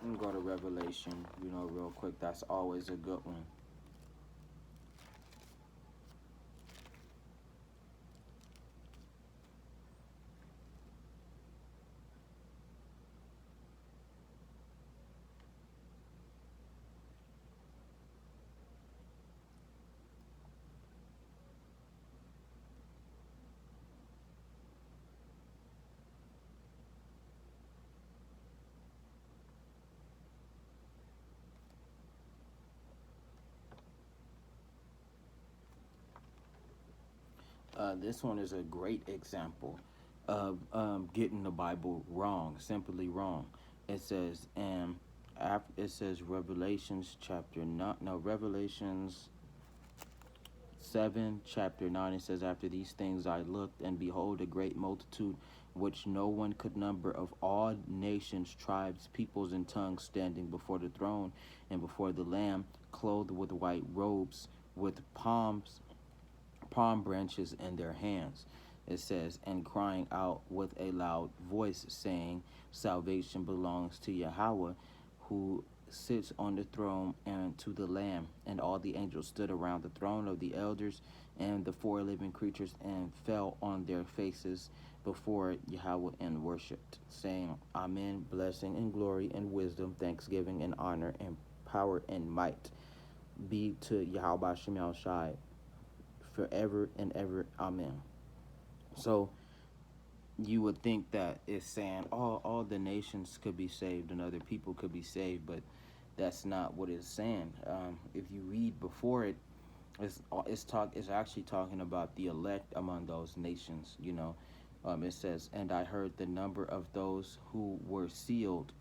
I'm gonna go to Revelation, real quick. That's always a good one. This one is a great example of getting the Bible wrong, simply wrong. It says, it says Revelations chapter Revelations 7, chapter 9. It says, after these things I looked, and behold, a great multitude which no one could number, of all nations, tribes, peoples, and tongues, standing before the throne and before the Lamb, clothed with white robes, with palm branches in their hands. It says, and crying out with a loud voice, saying, salvation belongs to Yahweh, who sits on the throne, and to the Lamb. And all the angels stood around the throne of the elders and the four living creatures, and fell on their faces before Yahweh and worshipped, saying, Amen, blessing and glory and wisdom, thanksgiving and honor and power and might be to Yahweh Shem Shai forever and ever. Amen. So you would think that it's saying all the nations could be saved and other people could be saved, but that's not what it's saying. If you read before it, it's actually talking about the elect among those nations. It says, "And I heard the number of those who were sealed,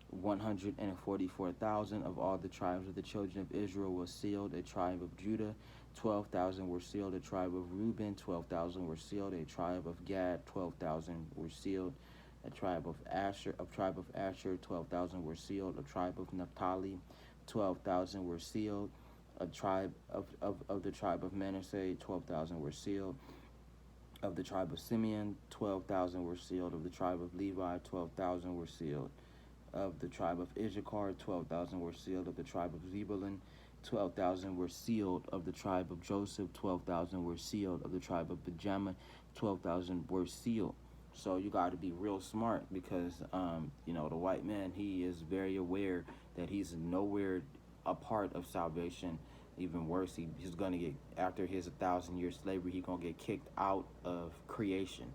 144,000 of all the tribes of the children of Israel were sealed. A tribe of Judah, 12,000 were sealed. A tribe of Reuben, 12,000 were sealed. A tribe of Gad, 12,000 were sealed. A tribe of Asher, 12,000 were sealed. A tribe of Naphtali, 12,000 were sealed. A tribe of the tribe of Manasseh, 12,000 were sealed. Of the tribe of Simeon, 12,000 were sealed. Of the tribe of Levi, 12,000 were sealed. Of the tribe of Issachar, 12,000 were sealed. Of the tribe of Zebulun, 12,000 were sealed. Of the tribe of Joseph, 12,000 were sealed. Of the tribe of Benjamin, 12,000 were sealed. So you got to be real smart because, the white man, he is very aware that he's nowhere a part of salvation. Even worse, he's going to get, after his 1,000-year slavery, he's going to get kicked out of creation.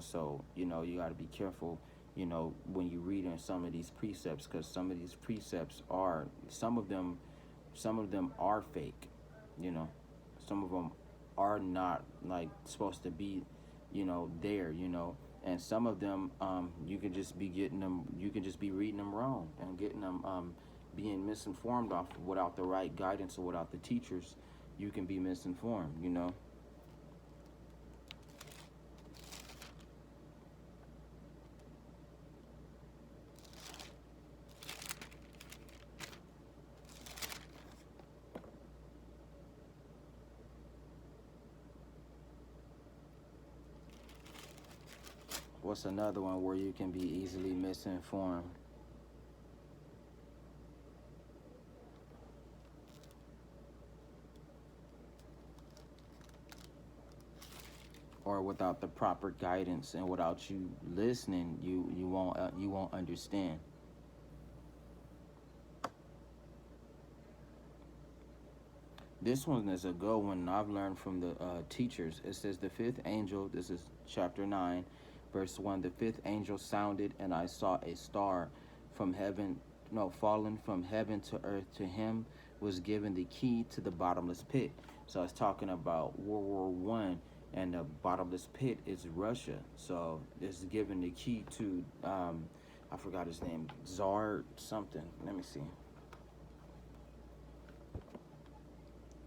So, you got to be careful when you read in some of these precepts, because some of these precepts are some of them are fake. Some of them are not like supposed to be there. And some of them you can just be reading them wrong and getting them being misinformed off without the right guidance or without the teachers. You can be misinformed. What's another one where you can be easily misinformed? Or without the proper guidance and without you listening, you won't understand. This one is a good one I've learned from the teachers. It says the fifth angel, this is chapter 9, verse 1. The fifth angel sounded, and I saw a star from heaven, fallen from heaven to earth. To him was given the key to the bottomless pit. So it's talking about World War One, and the bottomless pit is Russia. So it's given the key to, I forgot his name, Tsar something. Let me see.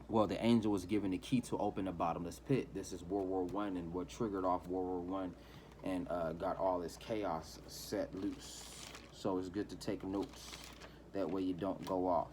Well, the angel was given the key to open the bottomless pit. This is World War One, and what triggered off World War One, and got all this chaos set loose. So it's good to take notes. That way you don't go off.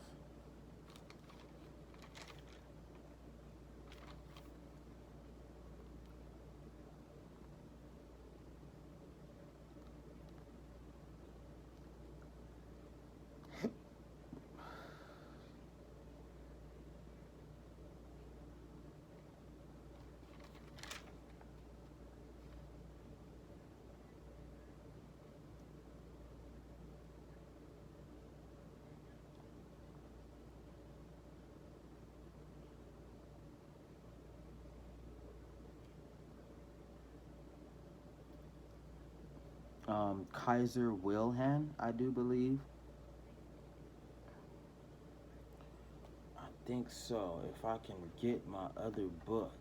Kaiser Wilhelm, I do believe. I think so. If I can get my other book,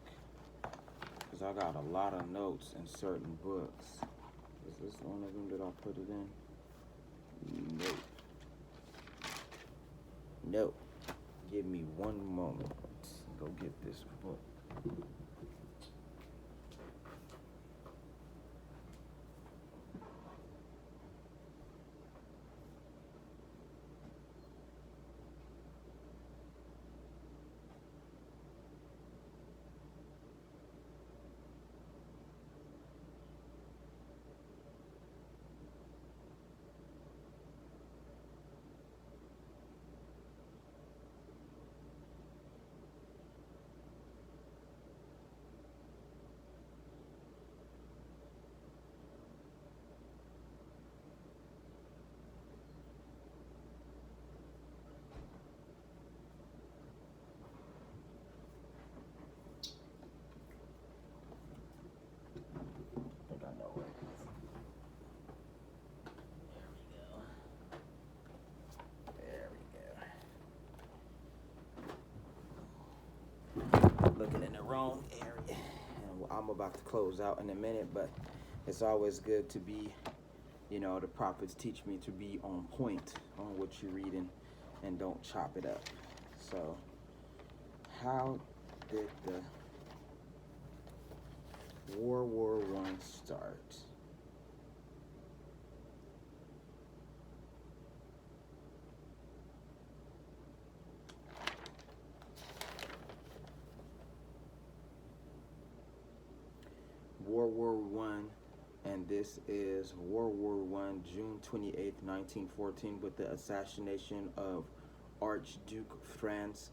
because I got a lot of notes in certain books. Is this one of them that I put it in? Nope. Nope. Give me one moment. Let's go get this book. looking in the wrong area. And I'm about to close out in a minute, but it's always good to be, you know, the prophets teach me to be on point on what you're reading and don't chop it up. So, how did the World War I start? World War I, and this is World War I, June 28th, 1914, with the assassination of Archduke Franz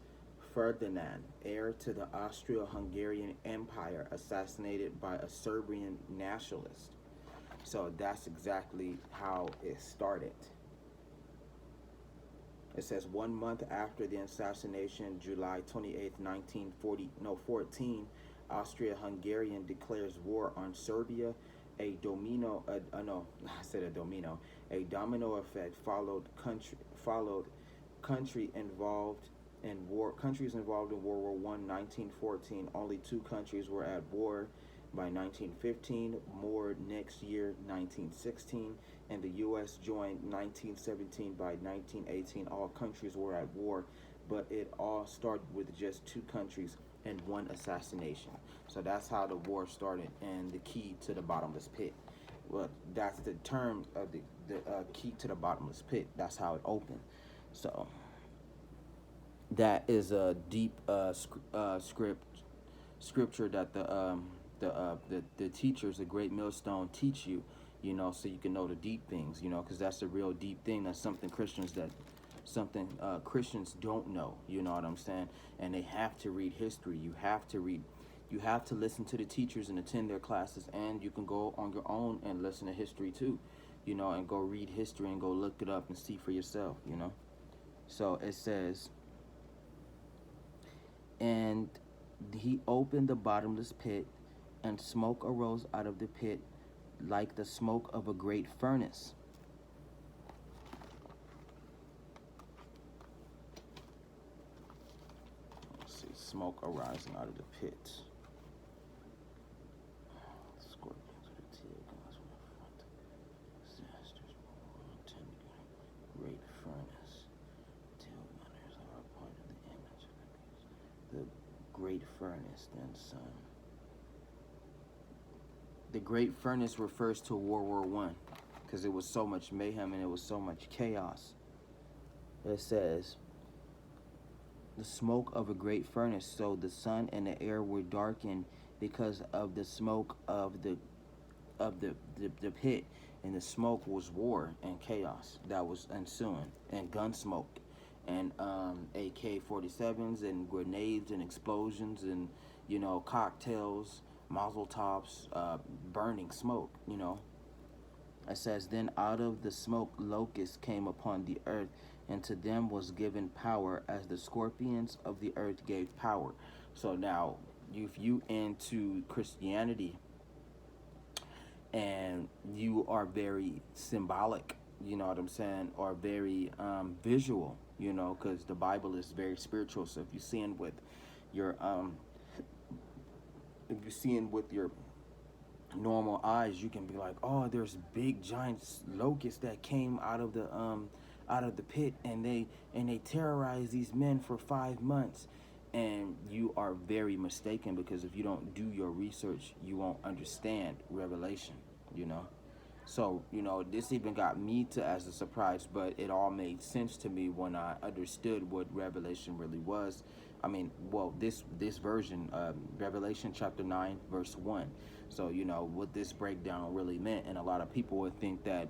Ferdinand, heir to the Austro-Hungarian Empire, assassinated by a Serbian nationalist. So that's exactly how it started. It says 1 month after the assassination, July 28th, 1914, Austria-Hungarian declares war on Serbia. A domino effect followed countries involved in World War I, 1914. Only 2 countries were at war by 1915, more next year, 1916, and the U.S. joined 1917. By 1918, all countries were at war, but it all started with just 2 countries and 1 assassination. So that's how the war started, and the key to the bottomless pit. Well, that's the term of the key to the bottomless pit. That's how it opened. So that is a deep scripture that the teachers, the great millstone, teach you, you know, so you can know the deep things, you know, because that's a real deep thing. That's something Christians don't know, you know what I'm saying? And they have to read history. You have to listen to the teachers and attend their classes, and you can go on your own and listen to history too, you know, and go read history and go look it up and see for yourself, you know. So it says, and he opened the bottomless pit, and smoke arose out of the pit like the smoke of a great furnace. Let's see, smoke arising out of the pit. Scorpions with a tail, guns with a front. Disasters, great furnace. Tail gunners are a part of the image of the beast. The great furnace, then son. The great furnace refers to World War I, because it was so much mayhem and it was so much chaos. It says, the smoke of a great furnace, so the sun and the air were darkened because of the smoke of the pit, and the smoke was war and chaos that was ensuing, and gun smoke, and AK-47s and grenades and explosions, and, you know, cocktails, mazel tops, burning smoke, you know. It says, then out of the smoke locusts came upon the earth, and to them was given power as the scorpions of the earth gave power. So now, if you into Christianity and you are very symbolic, you know what I'm saying, or very visual, you know, because the Bible is very spiritual. So if you're seeing with your normal eyes, you can be like, oh, there's big giant locusts that came out of the pit, and they terrorize these men for 5 months. And you are very mistaken, because if you don't do your research, you won't understand Revelation, you know. So, you know, this even got me as a surprise, but it all made sense to me when I understood what Revelation really was. I mean, well, this version, Revelation chapter 9, verse 1. So, you know, what this breakdown really meant. And a lot of people would think that,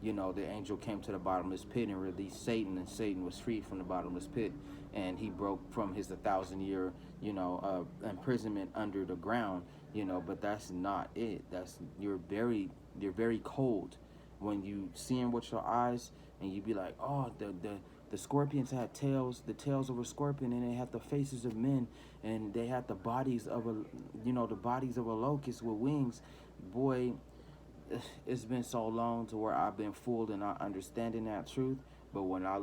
you know, the angel came to the bottomless pit and released Satan, and Satan was freed from the bottomless pit, and he broke from his 1,000-year, you know, imprisonment under the ground, you know. But that's not it. You're very cold when you see him with your eyes, and you be like, oh, the scorpions had tails, the tails of a scorpion, and they had the faces of men, and they had the bodies of a locust with wings. Boy, it's been so long to where I've been fooled and not understanding that truth. But when I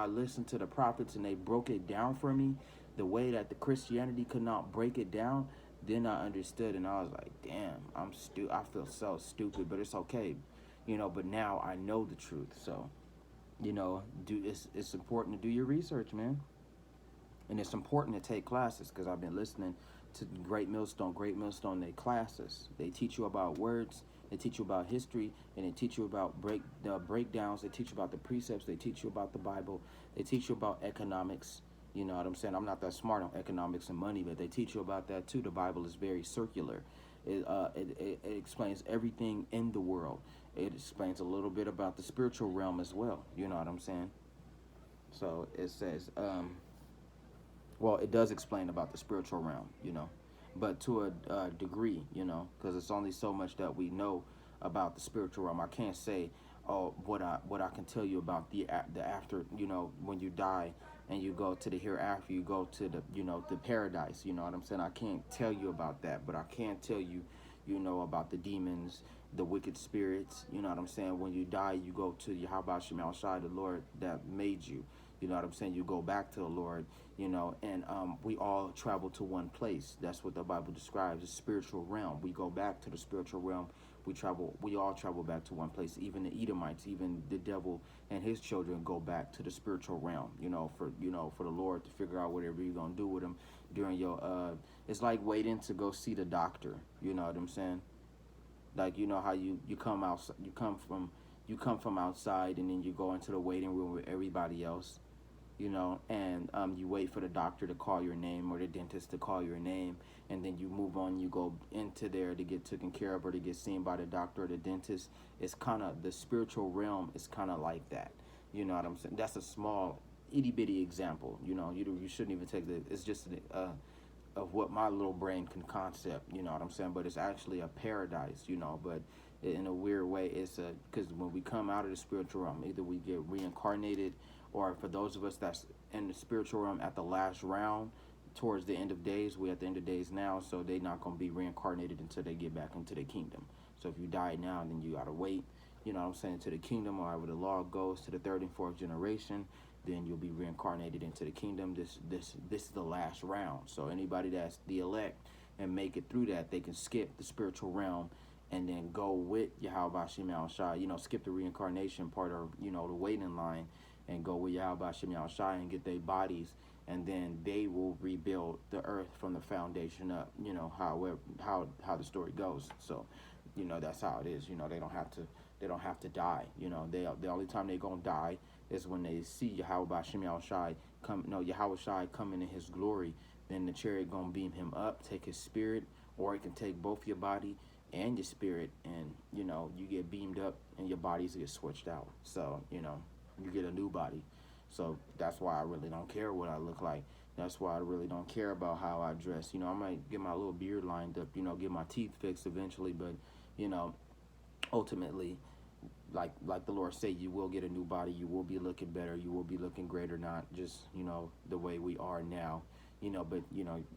listened to the prophets and they broke it down for me, the way that the Christianity could not break it down, then I understood, and I was like, damn, I feel so stupid, but it's okay, But now I know the truth, so it's important to do your research, man, and it's important to take classes because I've been listening to Great Millstone. Great Millstone, they classes. They teach you about words. They teach you about history, and they teach you about the breakdowns. They teach you about the precepts. They teach you about the Bible. They teach you about economics. You know what I'm saying? I'm not that smart on economics and money, but they teach you about that too. The Bible is very circular. It explains everything in the world. It explains a little bit about the spiritual realm as well. You know what I'm saying? So it says, well, it does explain about the spiritual realm, but to a degree, because it's only so much that we know about the spiritual realm. I can't say, oh, what I can tell you about the after, when you die and you go to the hereafter, you go to the paradise. You know what I'm saying? I can't tell you about that, but I can tell you, about the demons, the wicked spirits. You know what I'm saying? When you die, you go to Yahweh Shemel Shai, the Lord that made you. You know what I'm saying? You go back to the Lord, and we all travel to one place. That's what the Bible describes, the spiritual realm. We go back to the spiritual realm. We all travel back to one place. Even the Edomites, even the devil and his children go back to the spiritual realm, for the Lord to figure out whatever you're going to do with them during it's like waiting to go see the doctor. You know what I'm saying? Like, how you come out, you come from outside, and then you go into the waiting room with everybody else, and you wait for the doctor to call your name or the dentist to call your name, and then you move on, you go into there to get taken care of or to get seen by the doctor or the dentist. It's kind of, the spiritual realm is kind of like that. You know what I'm saying? That's a small, itty bitty example. You shouldn't even take it's just of what my little brain can concept, you know what I'm saying? But it's actually a paradise, but in a weird way, it's because when we come out of the spiritual realm, either we get reincarnated, or for those of us that's in the spiritual realm at the last round, towards the end of days, we at the end of days now, so they're not going to be reincarnated until they get back into the kingdom. So if you die now, then you got to wait, you know what I'm saying, to the kingdom, or however the law goes, to the third and fourth generation, then you'll be reincarnated into the kingdom. This is the last round. So anybody that's the elect and make it through that, they can skip the spiritual realm and then go with Yahweh Shem Shai, skip the reincarnation part, or, the waiting line, and go with Yahweh Shem Shai and get their bodies, and then they will rebuild the earth from the foundation up, how the story goes. So, that's how it is. They don't have to die. The only time they gonna die is when they see Yahweh Shem Shai Yahweh Shai coming in his glory. Then the chariot gonna beam him up, take his spirit, or it can take both your body and your spirit, and you get beamed up and your bodies get switched out. So you get a new body. So that's why I really don't care what I look like. That's why I really don't care about how I dress. I might get my little beard lined up, get my teeth fixed eventually, but ultimately, like the Lord said, you will get a new body. You will be looking better. You will be looking greater, not just the way we are now. But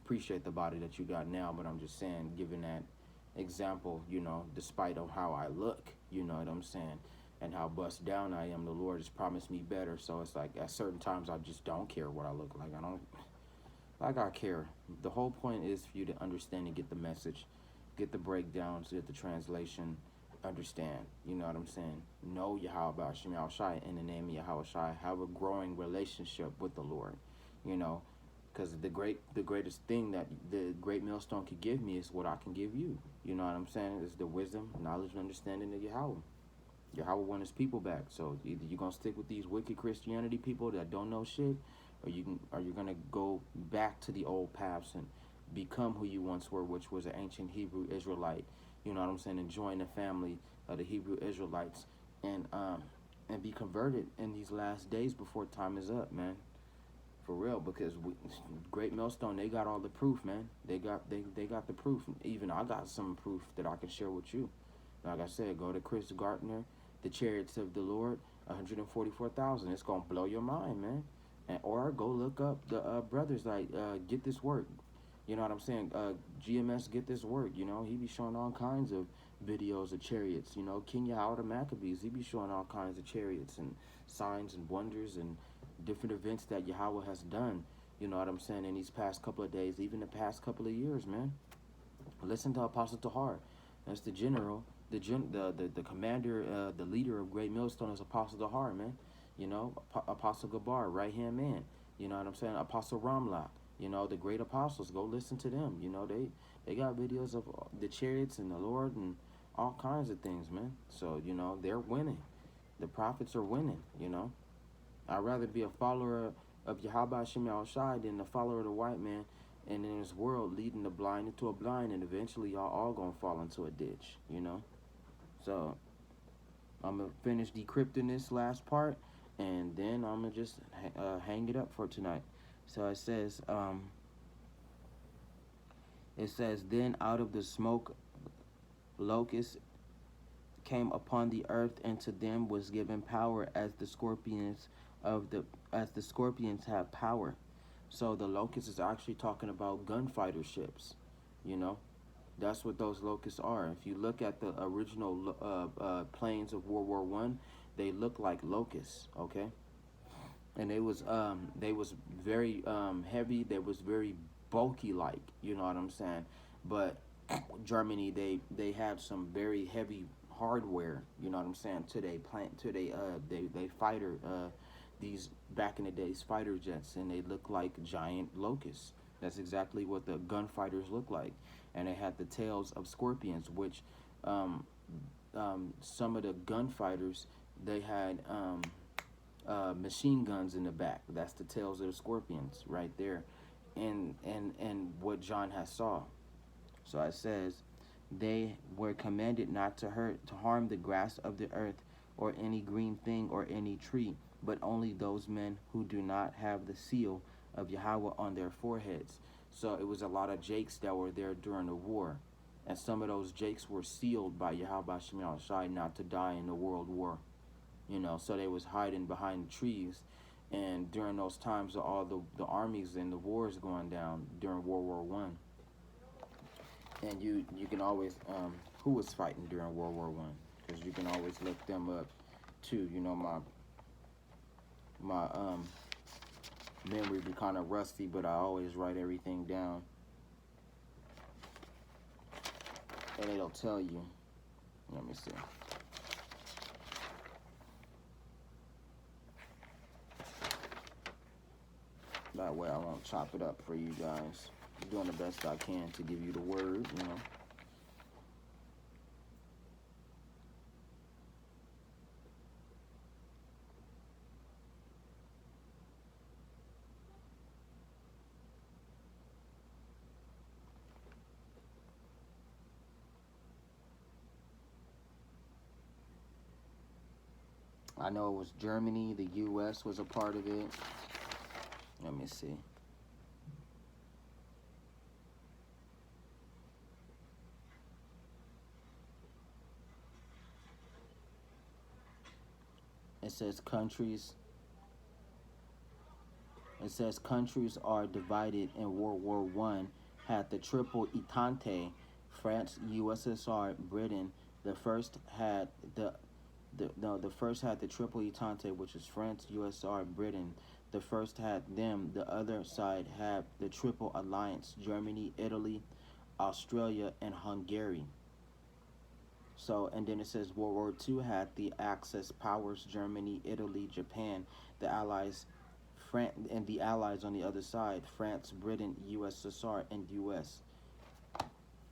appreciate the body that you got now. But I'm just saying, given that example, despite of how I look, you know what I'm saying, and how bust down I am, the Lord has promised me better. So it's like at certain times I just don't care what I look like. I care. The whole point is for you to understand and get the message, get the breakdowns, get the translation, understand. You know what I'm saying? Know Yahweh Shem Shai in the name of Yahweh Shai. Have a growing relationship with the Lord. Because the greatest thing that the Great Millstone could give me is what I can give you. You know what I'm saying? It's the wisdom, knowledge, and understanding of Yahweh. Yahweh want his people back. So either you're gonna stick with these wicked Christianity people that don't know shit, or you're gonna go back to the old paths and become who you once were, which was an ancient Hebrew Israelite. You know what I'm saying? And join the family of the Hebrew Israelites, and be converted in these last days before time is up, man. For real, because Great Millstone, they got all the proof, man. They got the proof. Even I got some proof that I can share with you. Like I said, go to Chris Gardner, The Chariots of the Lord, 144,000. It's gonna blow your mind, man. Or go look up the brothers like Get This Work. You know what I'm saying? GMS Get This Work. He be showing all kinds of videos of chariots. King Yahweh the Maccabees, he be showing all kinds of chariots and signs and wonders and different events that Yahweh has done. You know what I'm saying? In these past couple of days, even the past couple of years, man. Listen to Apostle Tahar. That's the general, the commander, the leader of Great Millstone is Apostle Tahar, man. You know, Apostle Gabar, right hand man. You know what I'm saying? Apostle Ramla. You know, the great apostles. Go listen to them. You know, they got videos of the chariots and the Lord and all kinds of things, man. So you know they're winning. The prophets are winning. You know, I'd rather be a follower of Yahweh Hashem Shai than a follower of the white man and in this world leading the blind into a blind, and eventually y'all all gonna fall into a ditch, you know? So I'm gonna finish decrypting this last part, and then I'm gonna just hang it up for tonight. So it says, then out of the smoke locusts came upon the earth, and to them was given power as the scorpions have power. So the locusts is actually talking about gunfighter ships, you know. That's what those locusts are. If you look at the original planes of World War One, they look like locusts, okay. And they was very heavy. They was very bulky, like, you know what I'm saying. But Germany, they had some very heavy hardware, you know what I'm saying, to they plant to they fighter these back in the days fighter jets, and they look like giant locusts. That's exactly what the gunfighters look like. And they had the tails of scorpions, which some of the gunfighters, they had machine guns in the back. That's the tails of the scorpions right there, and what John has saw. So it says, they were commanded not to harm the grass of the earth, or any green thing, or any tree, but only those men who do not have the seal of Yahweh on their foreheads. So it was a lot of Jakes that were there during the war, and some of those Jakes were sealed by Yahweh Shemel Shai not to die in the World War. You know, so they was hiding behind the trees, and during those times, all the armies and the wars going down during World War One. And you can always who was fighting during World War One, because you can always look them up too. You know, my memory be kind of rusty, but I always write everything down, and it'll tell you. Let me see. That way I won't chop it up for you guys. I'm doing the best I can to give you the word, you know. I know it was Germany, the U.S. was a part of it. Let me see. It says countries are divided in World War One. Had the Triple Entente, France, USSR, Britain. The first had the first had the Triple Entente, which is France, USSR, Britain. The first had them. The other side had the Triple Alliance, Germany, Italy, Australia, and Hungary. So, and then it says World War II had the Axis powers, Germany, Italy, Japan, the Allies, and the Allies on the other side, France, Britain, USSR, and US.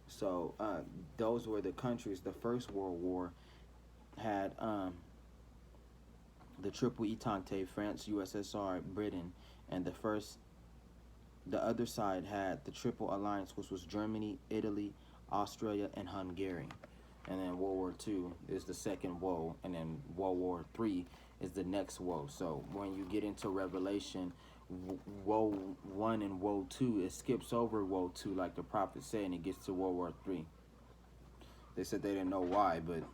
So those were the countries. The First World War had the Triple Entente, France, USSR, Britain, and the other side had the Triple Alliance, which was Germany, Italy, Australia, and Hungary. And then World War II is the second woe, and then World War III is the next woe. So when you get into Revelation, woe 1 and woe 2, it skips over woe 2, like the prophet said, and it gets to World War III. They said they didn't know why, but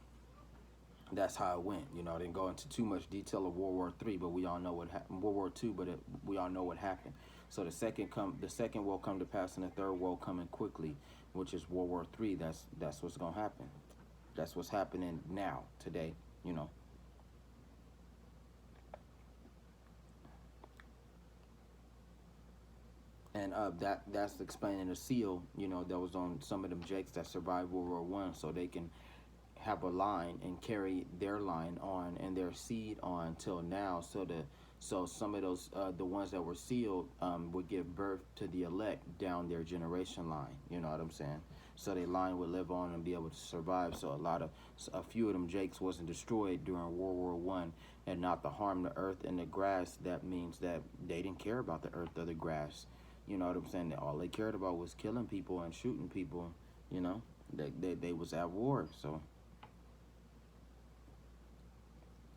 that's how it went. You know, I didn't go into too much detail of World War III, but we all know what happened. World War II, but we all know what happened. So the second will come to pass, and the third will coming quickly, which is World War III. That's what's gonna happen. That's what's happening now, today, you know. and that's explaining the seal, that was on some of them jakes that survived World War I, so they can have a line and carry their line on and their seed on till now. So some of those the ones that were sealed would give birth to the elect down their generation line. You know what I'm saying? So their line would live on and be able to survive. So a few of them jakes wasn't destroyed during World War I, and not to harm the earth and the grass. That means that they didn't care about the earth or the grass. You know what I'm saying? All they cared about was killing people and shooting people. You know, they was at war. So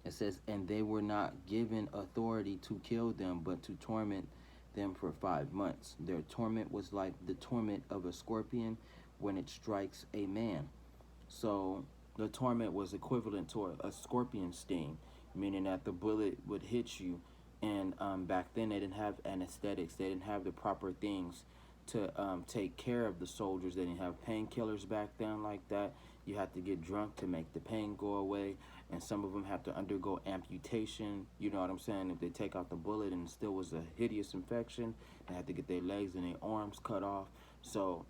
it says, and they were not given authority to kill them, but to torment them for 5 months. Their torment was like the torment of a scorpion when it strikes a man. So the torment was equivalent to a scorpion sting, meaning that the bullet would hit you. And back then they didn't have anesthetics. They didn't have the proper things to take care of the soldiers. They didn't have painkillers back then like that. You had to get drunk to make the pain go away. And some of them have to undergo amputation. You know what I'm saying? If they take out the bullet and it still was a hideous infection, they had to get their legs and their arms cut off. So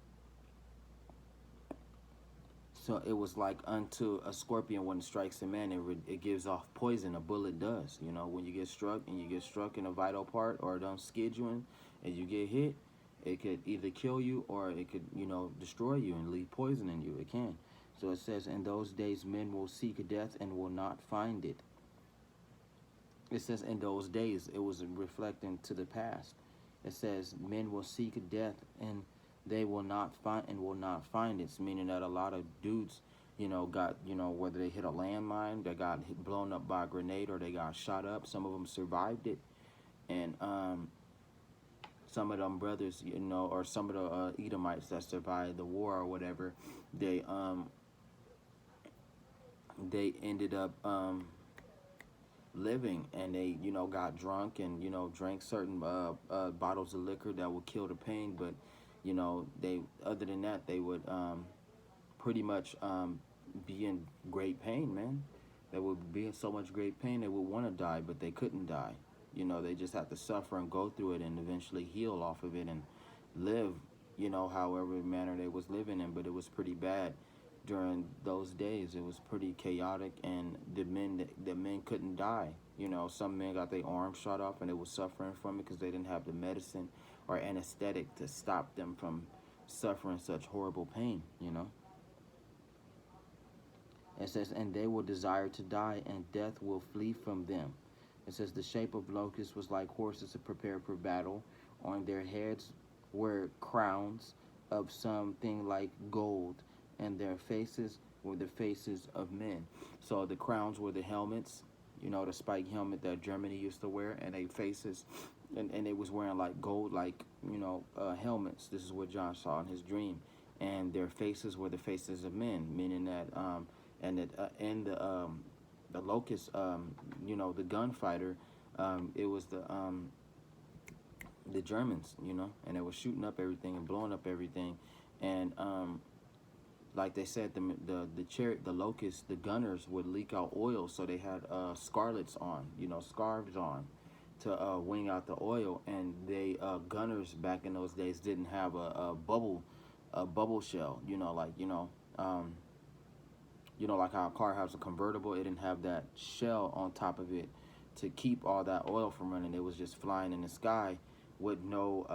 it was like unto a scorpion when it strikes a man, it gives off poison. A bullet does. You know, when you get struck and you get struck in a vital part, or it don't skid you in, and you get hit, it could either kill you or it could, destroy you and leave poison in you. It can. So it says, in those days men will seek death and will not find it. It says in those days, it was reflecting to the past. It says men will seek death and they will not find it. It's meaning that a lot of dudes, got, whether they hit a landmine, they got blown up by a grenade, or they got shot up. Some of them survived it. And some of them brothers, or some of the Edomites that survived the war or whatever, they ended up living, and they got drunk and drank certain bottles of liquor that would kill the pain. But they, other than that, they would pretty much be in great pain, man. They would be in so much great pain they would want to die, but they couldn't die. They just had to suffer and go through it and eventually heal off of it and live, however manner they was living in. But it was pretty bad during those days. It was pretty chaotic, and the men couldn't die. Some men got their arms shot off and they were suffering from it because they didn't have the medicine or anesthetic to stop them from suffering such horrible pain. It says, and they will desire to die, and death will flee from them. It says, the shape of locusts was like horses prepared for battle. On their heads were crowns of something like gold, and their faces were the faces of men. So the crowns were the helmets, the spike helmet that Germany used to wear, and they faces, and they was wearing like gold, like, helmets. This is what John saw in his dream. And their faces were the faces of men, meaning that, in the locust, the gunfighter, it was the Germans, and they were shooting up everything and blowing up everything. And like they said, the locusts, the gunners would leak out oil, so they had scarlets on, scarves on, to wing out the oil. And they gunners back in those days didn't have a bubble shell, like how a car has a convertible. It didn't have that shell on top of it to keep all that oil from running. It was just flying in the sky with no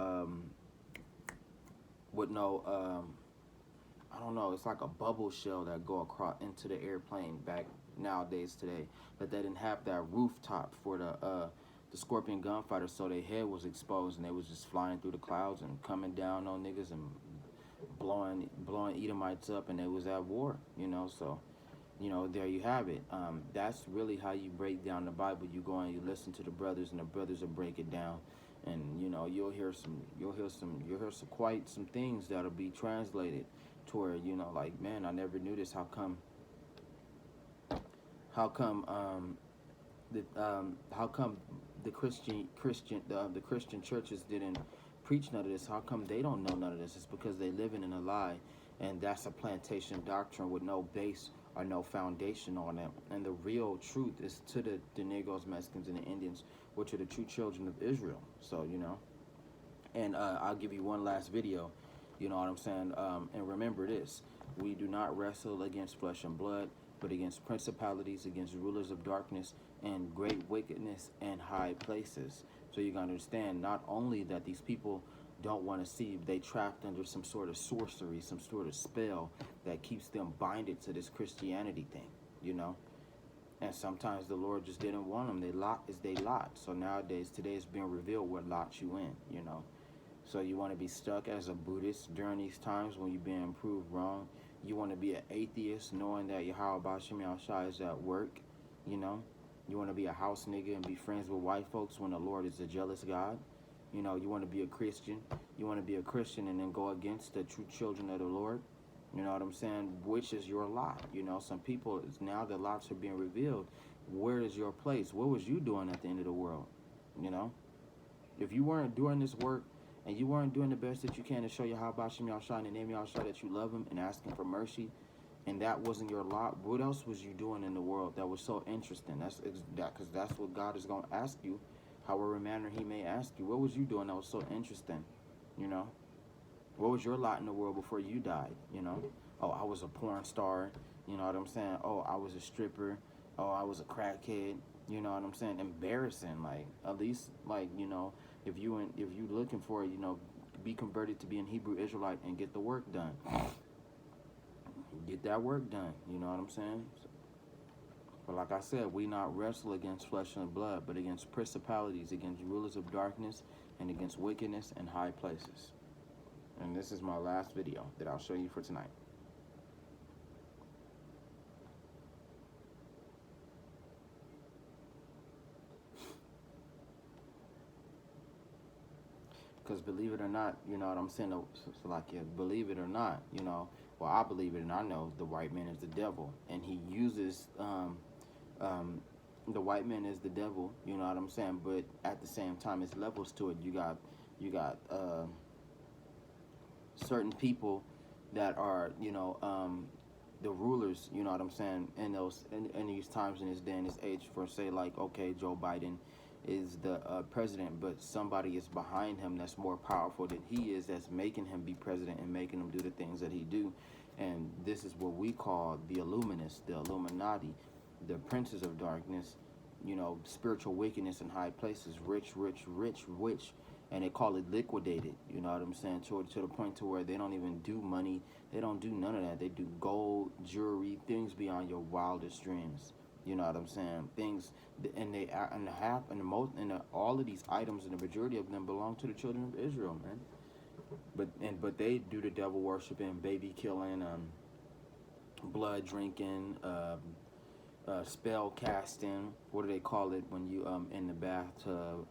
I don't know, it's like a bubble shell that go across into the airplane back nowadays today. But they didn't have that rooftop for the Scorpion gunfighter, so their head was exposed and they was just flying through the clouds and coming down on niggas and blowing Edomites up, and they was at war, so there you have it. That's really how you break down the Bible. You go and you listen to the brothers, and the brothers will break it down, and you'll hear quite some things that'll be translated to where like, man, I never knew this. How come the Christian churches didn't preach none of this? How come they don't know none of this? It's because they living in a lie, and that's a plantation doctrine with no base or no foundation on it. And the real truth is to the Negroes, Mexicans, and the Indians, which are the true children of Israel. So And I'll give you one last video, you know what I'm saying? And remember this, we do not wrestle against flesh and blood, but against principalities, against rulers of darkness, and great wickedness in high places. So you gotta understand, not only that these people don't want to see, they trapped under some sort of sorcery, some sort of spell that keeps them binded to this Christianity thing, you know? And sometimes the Lord just didn't want them. They lot is they lot. So nowadays, today it's being revealed what lot you in, you know? So you want to be stuck as a Buddhist during these times when you're being proved wrong. You want to be an atheist knowing that Yahweh Bashim Yahushua is at work, you know? You want to be a house nigga and be friends with white folks when the Lord is a jealous God. You know, you want to be a Christian. You want to be a Christian and then go against the true children of the Lord. You know what I'm saying? Which is your lot. You know, some people, now that lots are being revealed, where is your place? What was you doing at the end of the world? You know? If you weren't doing this work and you weren't doing the best that you can to show Yahweh Bashim Yahushua and the name Yahushua that you love him and asking for mercy, and that wasn't your lot, what else was you doing in the world that was so interesting? Because that's what God is going to ask you, however manner he may ask you. What was you doing that was so interesting, you know? What was your lot in the world before you died, you know? Oh, I was a porn star, you know what I'm saying? Oh, I was a stripper. Oh, I was a crackhead, you know what I'm saying? Embarrassing, like, at least, like, you know, if you looking for, you know, be converted to be an Hebrew Israelite and get the work done. Get that work done, you know what I'm saying? But like I said, we not wrestle against flesh and blood, but against principalities, against rulers of darkness, and against wickedness in high places. And this is my last video that I'll show you for tonight. Because believe it or not, you know what I'm saying? So like, yeah, believe it or not, you know, well, I believe it and I know the white man is the devil. And he uses the white man is the devil, you know what I'm saying? But at the same time, it's levels to it. You got certain people that are, you know, the rulers, you know what I'm saying, in these times, in this day and this age, for say like, okay, Joe Biden is the president, but somebody is behind him that's more powerful than he is, that's making him be president and making him do the things that he do. And this is what we call the Illuminists, the Illuminati, the princes of darkness, you know, spiritual wickedness in high places, rich, and they call it liquidated, you know what I'm saying, to the point to where they don't even do money, they don't do none of that. They do gold, jewelry, things beyond your wildest dreams, you know what I'm saying, things, and they and half and the most and all of these items and the majority of them belong to the children of Israel, man. But they do the devil worshiping, baby killing, blood drinking, spell casting. What do they call it when you in the bathtub?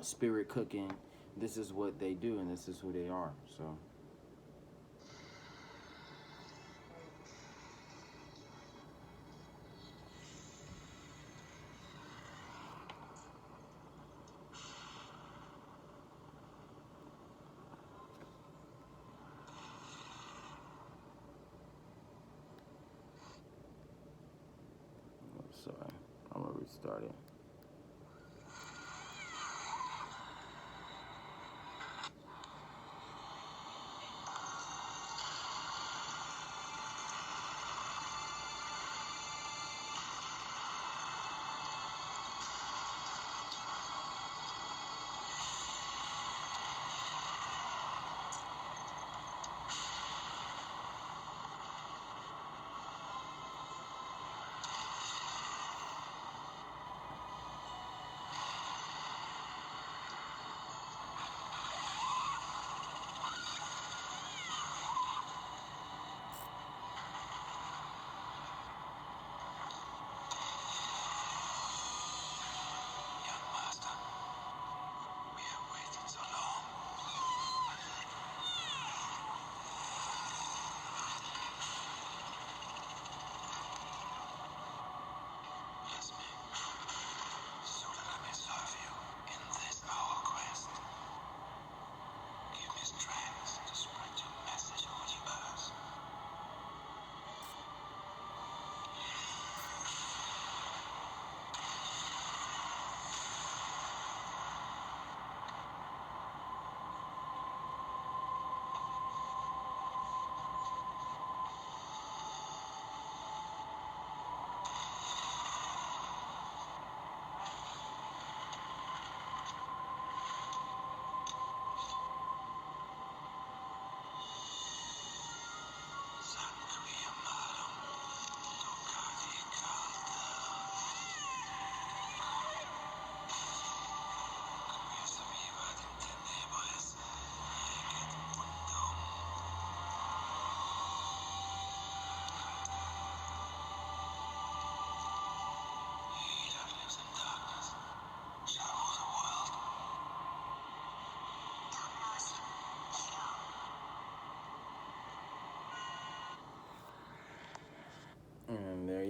Spirit cooking. This is what they do, and this is who they are. So. Sorry, I'm gonna restart it.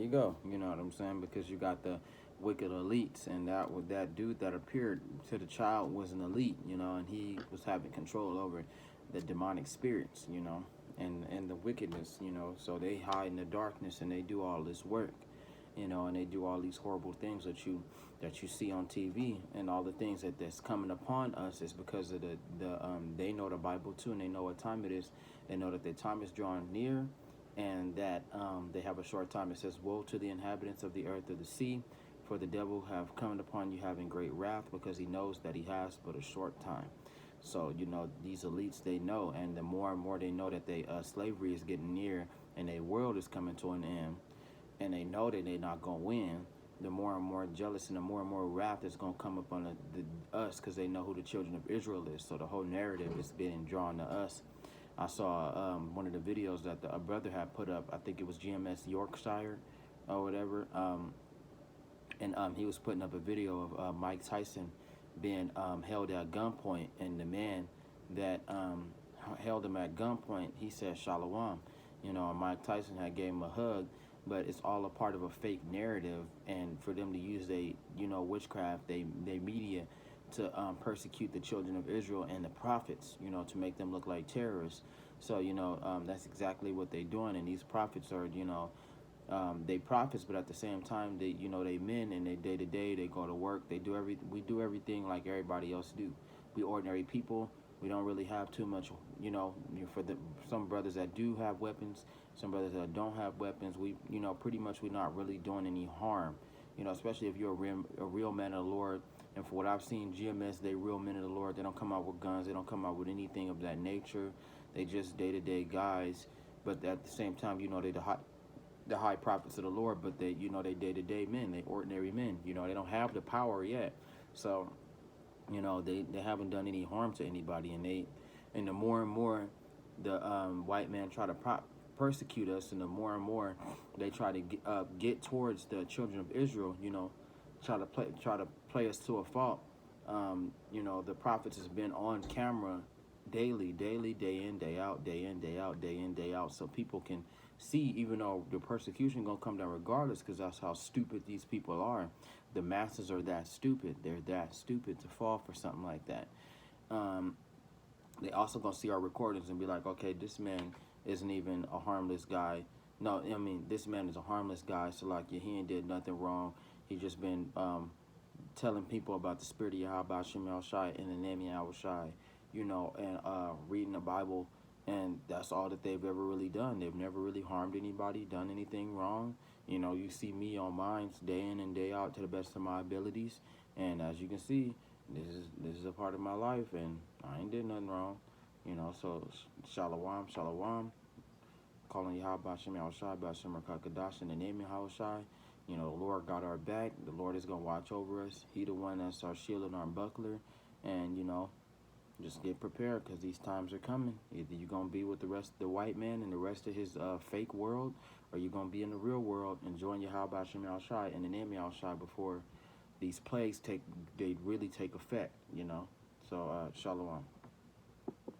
you go. You know what I'm saying? Because you got the wicked elites, and that with that dude that appeared to the child was an elite, you know, and he was having control over the demonic spirits, you know, and the wickedness, you know. So they hide in the darkness and they do all this work, you know, and they do all these horrible things that you see on TV, and all the things that's coming upon us is because of they know the Bible too, and they know what time it is. They know that their time is drawing near, and that they have a short time. It says, "Woe to the inhabitants of the earth of the sea, for the devil have come upon you having great wrath, because he knows that he has but a short time." So, you know, these elites, they know, and the more and more they know that slavery is getting near and their world is coming to an end, and they know that they're not going to win, the more and more jealous and the more wrath is going to come up on us, because they know who the children of Israel is. So the whole narrative is being drawn to us. I saw one of the videos that a brother had put up. I think it was GMS Yorkshire or whatever. And he was putting up a video of Mike Tyson being held at gunpoint, and the man that held him at gunpoint, he said Shalom. You know, Mike Tyson had gave him a hug, but it's all a part of a fake narrative, and for them to use witchcraft, they media to persecute the children of Israel and the prophets, you know, to make them look like terrorists. So, you know, that's exactly what they're doing, and these prophets are, you know, they prophets, but at the same time, they, you know, they men, and they day to day, they go to work, we do everything like everybody else do. We ordinary people. We don't really have too much, you know, for some brothers that do have weapons, some brothers that don't have weapons. We, you know, pretty much we're not really doing any harm, you know, especially if you're a real man of the Lord. And for what I've seen, GMS, they real men of the Lord. They don't come out with guns. They don't come out with anything of that nature. They just day-to-day guys. But at the same time, you know, they the high prophets of the Lord, but they, you know, they day-to-day men, they ordinary men, you know, they don't have the power yet. So, you know, they haven't done any harm to anybody, and the more and more the white man try to persecute us, and the more and more they try to get towards the children of Israel, you know, try to play us to a fault. You know, the prophets has been on camera daily, day in, day out, day in, day out, day in, day out, so people can see, even though the persecution gonna come down regardless, because that's how stupid these people are. The masses are that stupid. They're that stupid to fall for something like that. They also gonna see our recordings and be like, okay, this man isn't even a harmless guy. No, I mean, this man is a harmless guy, so like, yeah, he ain't did nothing wrong. He just been telling people about the spirit of Yahweh Shem Shai in the name of Yahweh Shai, you know, and reading the Bible, and that's all that they've ever really done. They've never really harmed anybody, done anything wrong. You know, you see me on mine day in and day out to the best of my abilities, and as you can see, this is a part of my life, and I ain't did nothing wrong, you know. So shalom, shalom, calling Yahweh Shem Shai, B'Shem Kakadash in the name of Yahweh Shai. You know, the Lord got our back. The Lord is gonna watch over us. He the one that's our shield and our buckler, and you know, just get prepared, because these times are coming. Either you're going to be with the rest of the white man and the rest of his fake world, or you're going to be in the real world and join Yahweh Shem Shai in the name of Yahweh Shai before these plagues really take effect, you know. So, shalom.